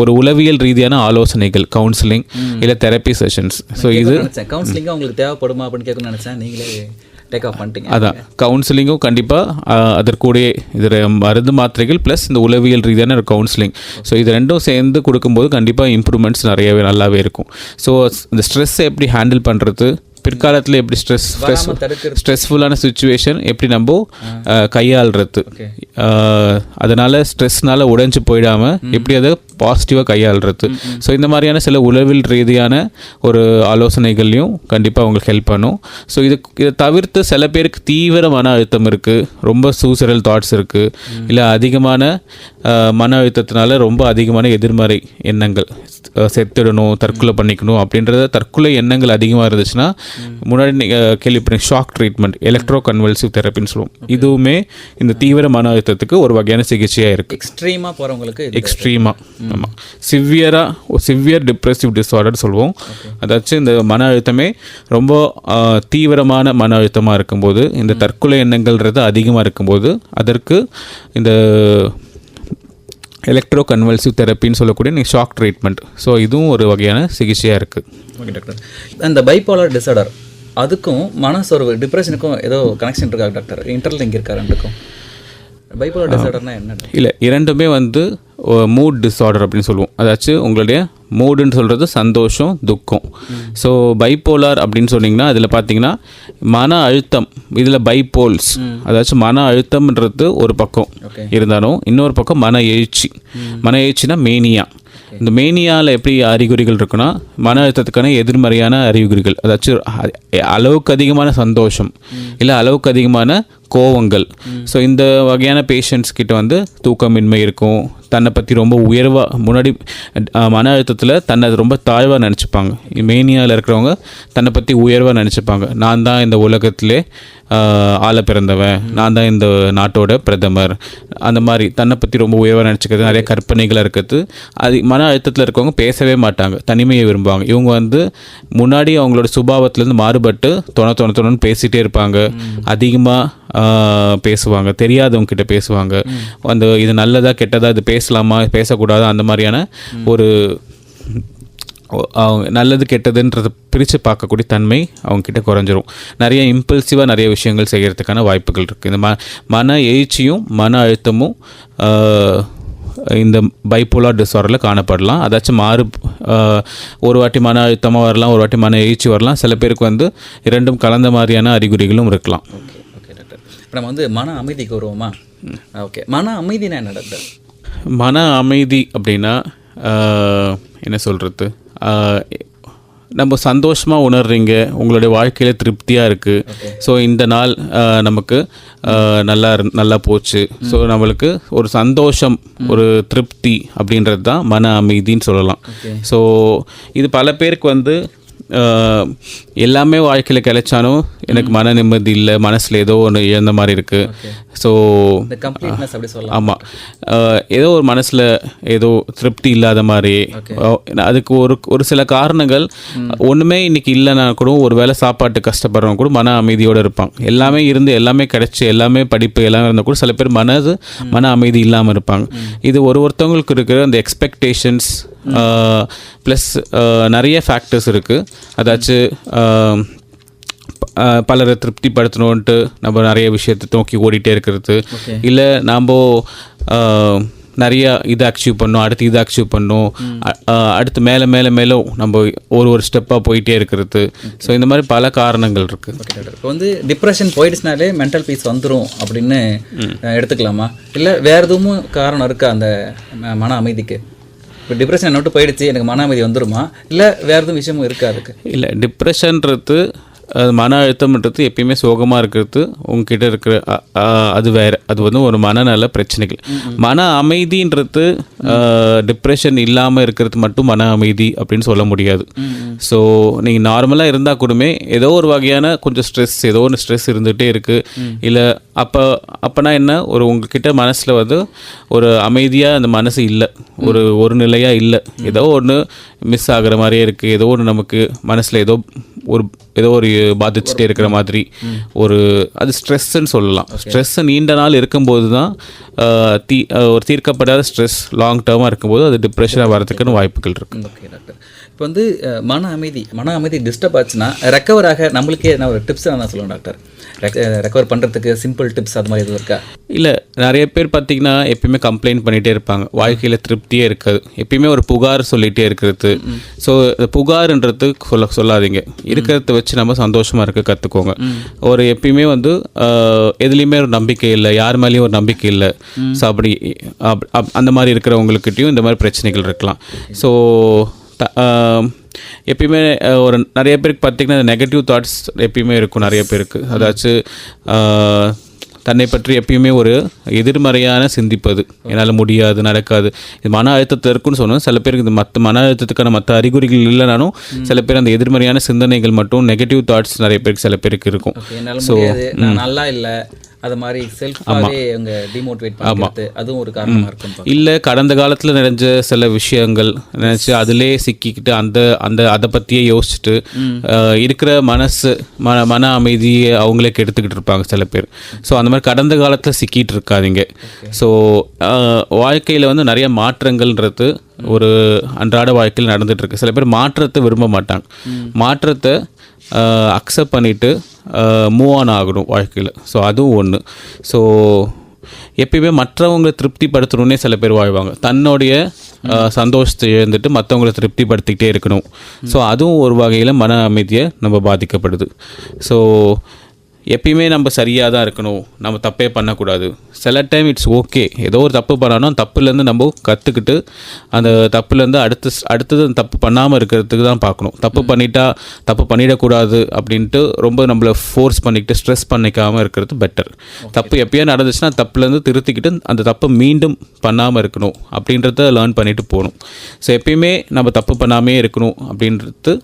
ஒரு உளவியல் ரீதியான ஆலோசனைகள், கவுன்சிலிங் இல்லை தெரப்பி செஷன்ஸ். ஸோ இது கவுன்சிலிங்காக உங்களுக்கு தேவைப்படுமா அப்படின்னு கேட்கணும்னு நினச்சேன், நீங்களே டேக் ஆஃப் பண்ணிட்டீங்க. அதான் கவுன்சிலிங்கும் கண்டிப்பாக அதற்குடைய இதில் மருந்து மாத்திரைகள் ப்ளஸ் இந்த உளவியல் ரீதியான ஒரு கவுன்சிலிங். ஸோ இது ரெண்டும் சேர்ந்து கொடுக்கும்போது கண்டிப்பாக இம்ப்ரூவ்மெண்ட்ஸ் நிறையவே நல்லாவே இருக்கும். ஸோ இந்த ஸ்ட்ரெஸ்ஸை எப்படி ஹேண்டில் பண்ணுறது, பிற்காலத்தில் எப்படி ஸ்ட்ரெஸ்ஃபுல்லான சுச்சுவேஷன் எப்படி நம்ம கையாளுறது, அதனால் ஸ்ட்ரெஸ்னால் உடைஞ்சு போயிடாமல் எப்படி அதை பாசிட்டிவாக கையாளுறது. ஸோ இந்த மாதிரியான சில உளவியல் ரீதியான ஒரு ஆலோசனைகள்லையும் கண்டிப்பாக அவங்களுக்கு ஹெல்ப் பண்ணும். ஸோ இதை தவிர்த்து சில பேருக்கு தீவிர மன அழுத்தம் இருக்குது, ரொம்ப சூசைடல் தாட்ஸ் இருக்குது, இல்லை அதிகமான மன அழுத்தத்தினால ரொம்ப அதிகமான எதிர்மறை எண்ணங்கள், செத்துடணும், தற்கொலை பண்ணிக்கணும் அப்படின்றத தற்கொலை எண்ணங்கள் அதிகமாக இருந்துச்சுன்னா முன்னாடி கேள்விப்பட்ட ஷாக் ட்ரீட்மெண்ட், எலக்ட்ரோ கன்வல்சிவ் தெரப்பின்னு சொல்லுவோம். இதுவுமே இந்த தீவிர மன அழுத்தத்துக்கு ஒரு வகையான சிகிச்சையாக இருக்குது. எக்ஸ்ட்ரீமாக போகிறவங்களுக்கு எக்ஸ்ட்ரீமாக ஆமாம், சிவியர் டிப்ரெசிவ் டிஸார்டர் சொல்லுவோம். அதாச்சும் இந்த மன அழுத்தமே ரொம்ப தீவிரமான மன அழுத்தமாக இருக்கும்போது, இந்த தற்கொலை எண்ணங்கள்ன்றது அதிகமாக இருக்கும்போது அதற்கு இந்த எலக்ட்ரோ கன்வல்சிவ் தெரப்பின்னு சொல்லக்கூடிய ஷாக் ட்ரீட்மெண்ட். ஸோ இதுவும் ஒரு வகையான சிகிச்சையாக இருக்குது. ஓகே டாக்டர், இந்த பைபோலார் டிஸார்டர் அதுக்கும் மனசோர்வு டிப்ரெஷனுக்கும் ஏதோ கனெக்ஷன் இருக்கா டாக்டர்? இன்டர்லிங்க் இருக்கா ரெண்டுக்கும்? பைபோலார் டிஸார்டர்னா என்ன? இல்லை, இரண்டுமே வந்து மூட் டிஸார்டர் அப்படின்னு சொல்லுவோம். அதாச்சும் உங்களுடைய மூடுன்னு சொல்கிறது சந்தோஷம், துக்கம். ஸோ பைபோலார் அப்படின்னு சொன்னிங்கன்னா அதில் பார்த்தீங்கன்னா மன அழுத்தம், இதில் பைபோல்ஸ், அதாச்சும் மன அழுத்தம்ன்றது ஒரு பக்கம் இருந்தாலும் இன்னொரு பக்கம் மன எழுச்சினா மேனியா. இந்த மேனியாவில் எப்படி அறிகுறிகள் இருக்குன்னா, மன அழுத்தத்துக்கான எதிர்மறையான அறிகுறிகள், அதாச்சும் அளவுக்கு அதிகமான சந்தோஷம் இல்லை அளவுக்கு அதிகமான கோவங்கள். ஸோ இந்த வகையான பேஷண்ட்ஸ் கிட்ட வந்து தூக்கமின்மை இருக்கும், தன்னை பற்றி ரொம்ப உயர்வாக, முன்னாடி மன அழுத்தத்தில் தன்னை ரொம்ப தாழ்வாக நினச்சிப்பாங்க. மேனியாவில் இருக்கிறவங்க தன்னை பற்றி உயர்வாக நினச்சிப்பாங்க. நான் தான் இந்த உலகத்திலே ஆள பிறந்தவன், நான் தான் இந்த நாட்டோட பிரதமர், அந்த மாதிரி தன்னை பற்றி ரொம்ப உயர்வாக நினச்சிக்கிறது, நிறைய கற்பனைகளாக இருக்கிறது. அது மன அழுத்தத்தில் இருக்கவங்க பேசவே மாட்டாங்க, தனிமையை விரும்புவாங்க. இவங்க வந்து முன்னாடி அவங்களோட சுபாவத்திலேருந்து மாறுபட்டு தொணன்னு பேசிகிட்டே இருப்பாங்க, அதிகமாக பேசுவாங்க, தெரியாதவங்க கிட்ட பேசுவாங்க. அந்த இது நல்லதா கெட்டதா, இது பேசலாமா பேசக்கூடாது, அந்த மாதிரியான ஒரு அவங்க நல்லது கெட்டதுன்றதை பிரித்து பார்க்கக்கூடிய தன்மை அவங்கக்கிட்ட குறைஞ்சிரும். நிறைய இம்பல்சிவாக நிறைய விஷயங்கள் செய்கிறதுக்கான வாய்ப்புகள் இருக்குது. இந்த மன எழுச்சியும் மன அழுத்தமும் இந்த பைபோலார் டிஸார்டரில் காணப்படலாம். அதாச்சும் ஒரு வாட்டி மன அழுத்தமாக வரலாம், ஒரு வாட்டி மன எழுச்சி வரலாம். சில பேருக்கு வந்து இரண்டும் கலந்த மாதிரியான அறிகுறிகளும் இருக்கலாம். ஓகே டாக்டர், இப்போ நம்ம வந்து மன அமைதிக்கு வருவோமா? ஓகே, மன அமைதினா என்ன டாக்டர்? மன அமைதி அப்படின்னா என்ன சொல்கிறது, நம்ம சந்தோஷமாக உணர்றீங்க, உங்களுடைய வாழ்க்கையில் திருப்தியாக இருக்குது. ஸோ இந்த நாள் நமக்கு நல்லா போச்சு. ஸோ நம்மளுக்கு ஒரு சந்தோஷம், ஒரு திருப்தி அப்படின்றது தான் மன அமைதின்னு சொல்லலாம். ஸோ இது பல பேருக்கு வந்து எல்லாமே வாழ்க்கையில் கிடைச்சாலும் எனக்கு மன நிம்மதி இல்லை, மனசில் ஏதோ ஒன்று இழந்த மாதிரி இருக்குது. ஸோ ஆமாம், ஏதோ ஒரு மனசில் ஏதோ திருப்தி இல்லாத மாதிரி. அதுக்கு ஒரு சில காரணங்கள், ஒன்றுமே இன்றைக்கி இல்லைன்னா கூட, ஒரு வேளை சாப்பாட்டு கஷ்டப்படுறவங்க கூட மன அமைதியோடு இருப்பாங்க. எல்லாமே இருந்து எல்லாமே கிடைச்சி எல்லாமே படிப்பு எல்லாமே இருந்தால் கூட சில பேர் மன அமைதி இல்லாமல் இருப்பாங்க. இது ஒருத்தவங்களுக்கு இருக்கிற அந்த எக்ஸ்பெக்டேஷன்ஸ் ப்ளஸ் நிறைய ஃபேக்டர்ஸ் இருக்குது. அதாச்சும் பலரை திருப்திப்படுத்தணுன்ட்டு நம்ம நிறைய விஷயத்தை நோக்கி ஓடிட்டே இருக்கிறது, இல்லை நாம் நிறையா இதை அச்சீவ் பண்ணோம், அடுத்து இதை அச்சீவ் பண்ணோம், அடுத்து மேலே மேலே மேலே நம்ம ஒரு ஸ்டெப்பாக போயிட்டே இருக்கிறது. ஸோ இந்த மாதிரி பல காரணங்கள் இருக்குது. இப்போ வந்து டிப்ரெஷன் போயிடுச்சுனாலே மென்டல் பீஸ் வந்துடும் அப்படின்னு எடுத்துக்கலாமா, இல்லை வேறு எதுவும் காரணம் இருக்கா அந்த மன அமைதிக்கு? இப்போ டிப்ரெஷன் என்ன விட்டு போயிடுச்சு, எனக்கு மன அமைதி வந்துடுமா, இல்லை வேறு எதுவும் விஷயமும் இருக்கா அதுக்கு? இல்லை, டிப்ரெஷன்றது மன அழுத்தம்ன்றது எப்பயுமே சோகமாக இருக்கிறது உங்ககிட்ட இருக்கிற அது வேறு, அது வந்து ஒரு மனநல பிரச்சனைகள். மன அமைதின்றது டிப்ரெஷன் இல்லாமல் இருக்கிறது மட்டும் மன அமைதி அப்படின்னு சொல்ல முடியாது. ஸோ நீங்கள் நார்மலாக இருந்தால் கூடமே ஏதோ ஒரு வகையான கொஞ்சம் ஏதோ ஒன்று ஸ்ட்ரெஸ் இருந்துகிட்டே இருக்குது. இல்லை அப்போனா என்ன, உங்ககிட்ட மனசில் வந்து ஒரு அமைதியாக அந்த மனசு இல்லை, ஒரு நிலையாக இல்லை, ஏதோ ஒன்று மிஸ் ஆகிற மாதிரியே இருக்குது, ஏதோ ஒன்று நமக்கு மனசில் ஏதோ ஒரு பாதிச்சுட்டே இருக்கிற மாதிரி அது ஸ்ட்ரெஸ்ன்னு சொல்லலாம். ஸ்ட்ரெஸ் நீண்ட நாள் இருக்கும்போது தான் ஒரு தீர்க்கப்படாத ஸ்ட்ரெஸ் லாங் டேர்மாக இருக்கும்போது அது டிப்ரெஷனாக வரதுக்குன்னு வாய்ப்புகள் இருக்குது. ஓகே டாக்டர், இப்போ வந்து மன அமைதி டிஸ்டர்ப் ஆச்சுன்னா ரெக்கவர் ஆக நம்மளுக்கே என்ன ஒரு டிப்ஸ் நான் சொல்லுவேன் டாக்டர்? ரெக்கவர் பண்ணுறதுக்கு சிம்பிள் டிப்ஸ் அது மாதிரி எதுவும் இருக்கா? இல்லை, நிறைய பேர் பார்த்திங்கன்னா எப்பயுமே கம்ப்ளைண்ட் பண்ணிகிட்டே இருப்பாங்க, வாழ்க்கையில் திருப்தியே இருக்காது, எப்பயுமே ஒரு புகார் சொல்லிகிட்டே இருக்கிறது. ஸோ புகார்ன்றது சொல்லாதீங்க, இருக்கிறத வச்சு நம்ம சந்தோஷமாக இருக்க கற்றுக்கோங்க. எப்பயுமே வந்து எதுலேயுமே ஒரு நம்பிக்கை இல்லை, யார் மேலேயும் ஒரு நம்பிக்கை இல்லை. ஸோ அந்த மாதிரி இருக்கிறவங்கக்கிட்டையும் இந்த மாதிரி பிரச்சனைகள் இருக்கலாம். ஸோ எப்பயுமே நிறைய பேருக்கு பார்த்திங்கன்னா நெகட்டிவ் தாட்ஸ் எப்பயுமே இருக்கும் நிறைய பேருக்கு. அதாச்சும் தன்னை பற்றி எப்பயுமே ஒரு எதிர்மறையான சிந்திப்பது, என்னால் முடியாது, நடக்காது, இது மன அழுத்தத்தில் இருக்குன்னு சொன்னோம். சில பேருக்கு இது மன அழுத்தத்துக்கான மற்ற அறிகுறிகள் இல்லைனாலும் சில பேர் அந்த எதிர்மறையான சிந்தனைகள் மட்டும் நெகட்டிவ் தாட்ஸ் நிறைய பேருக்கு சில பேருக்கு இருக்கும். ஸோ நல்லா இல்லை அது மாதிரி செல்ஃபாவே அவங்க டிமோட்டிவேட் பண்ணுறது அதுவும் ஒரு காரணமா இருக்கும். இல்லை கடந்த காலத்தில் நிறைஞ்ச சில விஷயங்கள் நினச்சி அதிலே சிக்கிக்கிட்டு அதை பற்றியே யோசிச்சுட்டு இருக்கிற மன அமைதியை அவங்களே கெடுத்துக்கிட்டு இருப்பாங்க சில பேர். ஸோ அந்த மாதிரி கடந்த காலத்தில் சிக்கிட்டு இருக்காதீங்க. ஸோ வாழ்க்கையில் வந்து நிறைய மாற்றங்கள்ன்றது ஒரு அன்றாட வாழ்க்கையில் நடந்துகிட்ருக்கு. சில பேர் மாற்றத்தை விரும்ப மாட்டாங்க. மாற்றத்தை அக்செப்ட் பண்ணிவிட்டு மூவ் ஆன் ஆகணும் வாழ்க்கையில். ஸோ அதுவும் ஒன்று. ஸோ எப்பயுமே மற்றவங்களை திருப்திப்படுத்தணுன்னே சில பேர் வாழ்வாங்க. தன்னுடைய சந்தோஷத்தை இழந்துட்டு மற்றவங்களை திருப்திப்படுத்திக்கிட்டே இருக்கணும். ஸோ அதுவும் ஒரு வகையில் மன அமைதியை நம்ம பாதிக்கப்படுது. ஸோ எப்பயுமே நம்ம சரியாக தான் இருக்கணும், நம்ம தப்பே பண்ணக்கூடாது. சில டைம் இட்ஸ் ஓகே, ஏதோ ஒரு தப்பு பண்ணாலும் தப்புலேருந்து நம்ம கற்றுக்கிட்டு அந்த தப்புலேருந்து அடுத்தது தப்பு பண்ணாமல் இருக்கிறதுக்கு தான் பார்க்கணும். தப்பு பண்ணிடக்கூடாது அப்படின்ட்டு ரொம்ப நம்மளை ஃபோர்ஸ் பண்ணிக்கிட்டு ஸ்ட்ரெஸ் பண்ணிக்காமல் இருக்கிறது பெட்டர். தப்பு எப்போயா நடந்துச்சுன்னா தப்புலேருந்து திருத்திக்கிட்டு அந்த தப்பை மீண்டும் பண்ணாமல் இருக்கணும் அப்படின்றத லேர்ன் பண்ணிட்டு போகணும். ஸோ எப்பயுமே நம்ம தப்பு பண்ணாமே இருக்கணும் அப்படின்றது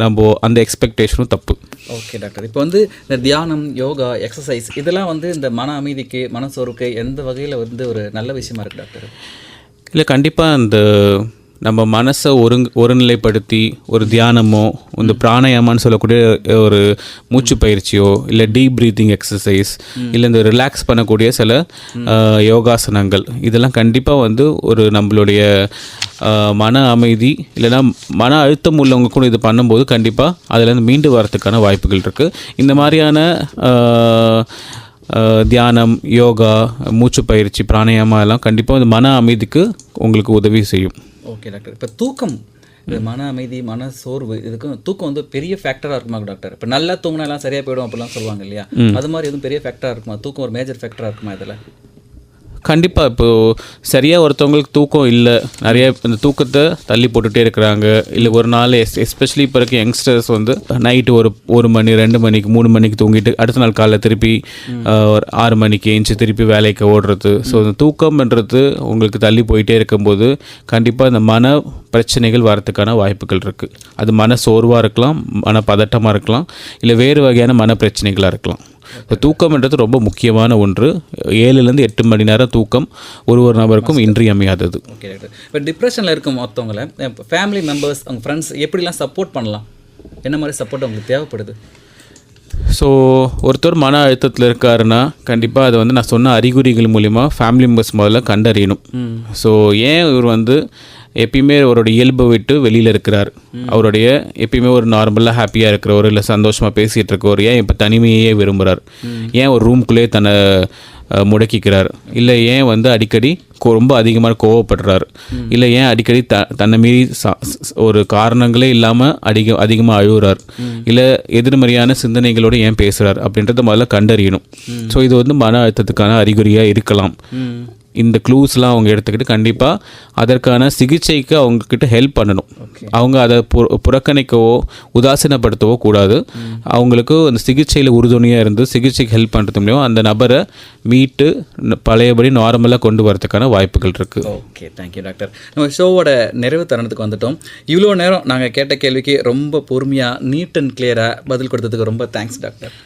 நம்ம அந்த எக்ஸ்பெக்டேஷனும் தப்பு. ஓகே டாக்டர், இப்போ வந்து இந்த தியானம், யோகா, எக்ஸசைஸ் இதெல்லாம் வந்து இந்த மன அமைதிக்கு, மனசோர்வுக்கு எந்த வகையில் வந்து ஒரு நல்ல விஷயமா இருக்குது டாக்டர்? இல்லை, கண்டிப்பாக அந்த நம்ம மனசை ஒருநிலைப்படுத்தி ஒரு தியானமோ இந்த பிராணாயாமான்னு சொல்லக்கூடிய ஒரு மூச்சு பயிற்சியோ இல்லை டீப் ப்ரீத்திங் எக்ஸசைஸ் இல்லை இந்த ரிலாக்ஸ் பண்ணக்கூடிய சில யோகாசனங்கள் இதெல்லாம் கண்டிப்பாக வந்து ஒரு நம்மளுடைய மன அமைதி இல்லைன்னா மன அழுத்தம் உள்ளவங்க கூட இது பண்ணும்போது கண்டிப்பாக அதுலேருந்து மீண்டு வரத்துக்கான வாய்ப்புகள் இருக்குது. இந்த மாதிரியான தியானம், யோகா, மூச்சு பயிற்சி, பிராணாயாமா எல்லாம் கண்டிப்பாக இந்த மன அமைதிக்கு உங்களுக்கு உதவி செய்யும். ஓகே டாக்டர், இப்போ தூக்கம், இது மன அமைதி, மன சோர்வு இதுக்கும் தூக்கம் வந்து பெரிய ஃபேக்டராக இருக்குமா டாக்டர்? இப்போ நல்லா தூங்கினா எல்லாம் சரியாக போயிடும் அப்படிலாம் சொல்லுவாங்க இல்லையா? அது மாதிரி எதுவும் பெரிய ஃபேக்டராக இருக்குமா? தூக்கம் ஒரு மேஜர் ஃபேக்டராக இருக்குமா இதில்? கண்டிப்பாா. இப்போ சரியா ஒருத்தவங்களுக்கு தூக்கம் இல்ல, நிறைய இந்த தூக்கத்தை தள்ளி போட்டுட்டே இருக்கிறாங்க. இல்ல ஒரு நாள் எஸ்பெஷலி இப்போ இருக்க யங்ஸ்டர்ஸ் வந்து நைட்டு ஒரு மணி 2 மணிக்கு 3 மணிக்கு தூங்கிட்டு அடுத்த நாள் காலைல திருப்பி ஒரு 6 மணிக்கு எஞ்சி திருப்பி வேலைக்கு ஓடுறது. ஸோ இந்த தூக்கம்ன்றது உங்களுக்கு தள்ளி போயிட்டே இருக்கும்போது கண்டிப்பாக இந்த மன பிரச்சனைகள் வரத்துக்கான வாய்ப்புகள் இருக்குது. அது மன சோர்வாக இருக்கலாம், மன பதட்டமாக இருக்கலாம், இல்லை வேறு வகையான மன பிரச்சனைகளாக இருக்கலாம். இப்போ தூக்கம்ன்றது ரொம்ப முக்கியமான ஒன்று. 7லேருந்து 8 மணி நேரம் தூக்கம் ஒரு நபருக்கும் இன்றியமையாதது. ஓகே டாக்டர், இப்போ டிப்ரெஷனில் இருக்கும் மற்றவங்களை ஃபேமிலி மெம்பர்ஸ், அவங்க ஃப்ரெண்ட்ஸ் எப்படிலாம் சப்போர்ட் பண்ணலாம்? என்ன மாதிரி சப்போர்ட் அவங்களுக்கு தேவைப்படுது? ஸோ ஒருத்தர் மன அழுத்தத்தில் இருக்காருன்னா கண்டிப்பாக அதை வந்து நான் சொன்ன அறிகுறிகள் மூலிமா ஃபேமிலி மெம்பர்ஸ் முதல்ல கண்டறியணும். ஸோ ஏன் இவர் வந்து எப்பயுமே அவரோட இயல்பை விட்டு வெளியில் இருக்கிறார், அவருடைய எப்பயுமே ஒரு நார்மலாக ஹாப்பியாக இருக்கிறவர் இல்லை சந்தோஷமாக பேசிகிட்டு இருக்கவர் ஏன் இப்போ தனிமையே விரும்புகிறார், ஏன் ஒரு ரூம்குள்ளேயே தன்னை முடக்கிக்கிறார், இல்லை ஏன் வந்து அடிக்கடி ரொம்ப அதிகமாக கோவப்படுறார், இல்லை ஏன் அடிக்கடி தன்னை மீறி ஒரு காரணங்களே இல்லாமல் அதிகமாக அழுகுறார், இல்லை எதிர்மறையான சிந்தனைகளோடு ஏன் பேசுகிறார் அப்படின்றத முதல்ல கண்டறியணும். ஸோ இது வந்து மன அழுத்தத்துக்கான அறிகுறியாக இருக்கலாம். இந்த க்ளூஸ்லாம் அவங்க எடுத்துக்கிட்டு கண்டிப்பாக அதற்கான சிகிச்சைக்கு அவங்கக்கிட்ட ஹெல்ப் பண்ணணும். அவங்க அதை புறக்கணிக்கவோ உதாசீனப்படுத்தவோ கூடாது. அவங்களுக்கு அந்த சிகிச்சையில் உறுதுணையாக இருந்து சிகிச்சைக்கு ஹெல்ப் பண்ணுறது மூலியம் அந்த நபரை மீட்டு பழையபடி நார்மலாக கொண்டு வரதுக்கான வாய்ப்புகள் இருக்குது. Okay, thank you doctor. நம்ம ஷோவோட நிறைவு தருணத்துக்கு வந்துட்டோம். இவ்வளோ நேரம் நாங்கள் கேட்ட கேள்விக்கு ரொம்ப பொறுமையாக நீட் அண்ட் கிளியராக பதில் கொடுத்ததுக்கு ரொம்ப தேங்க்ஸ் டாக்டர்.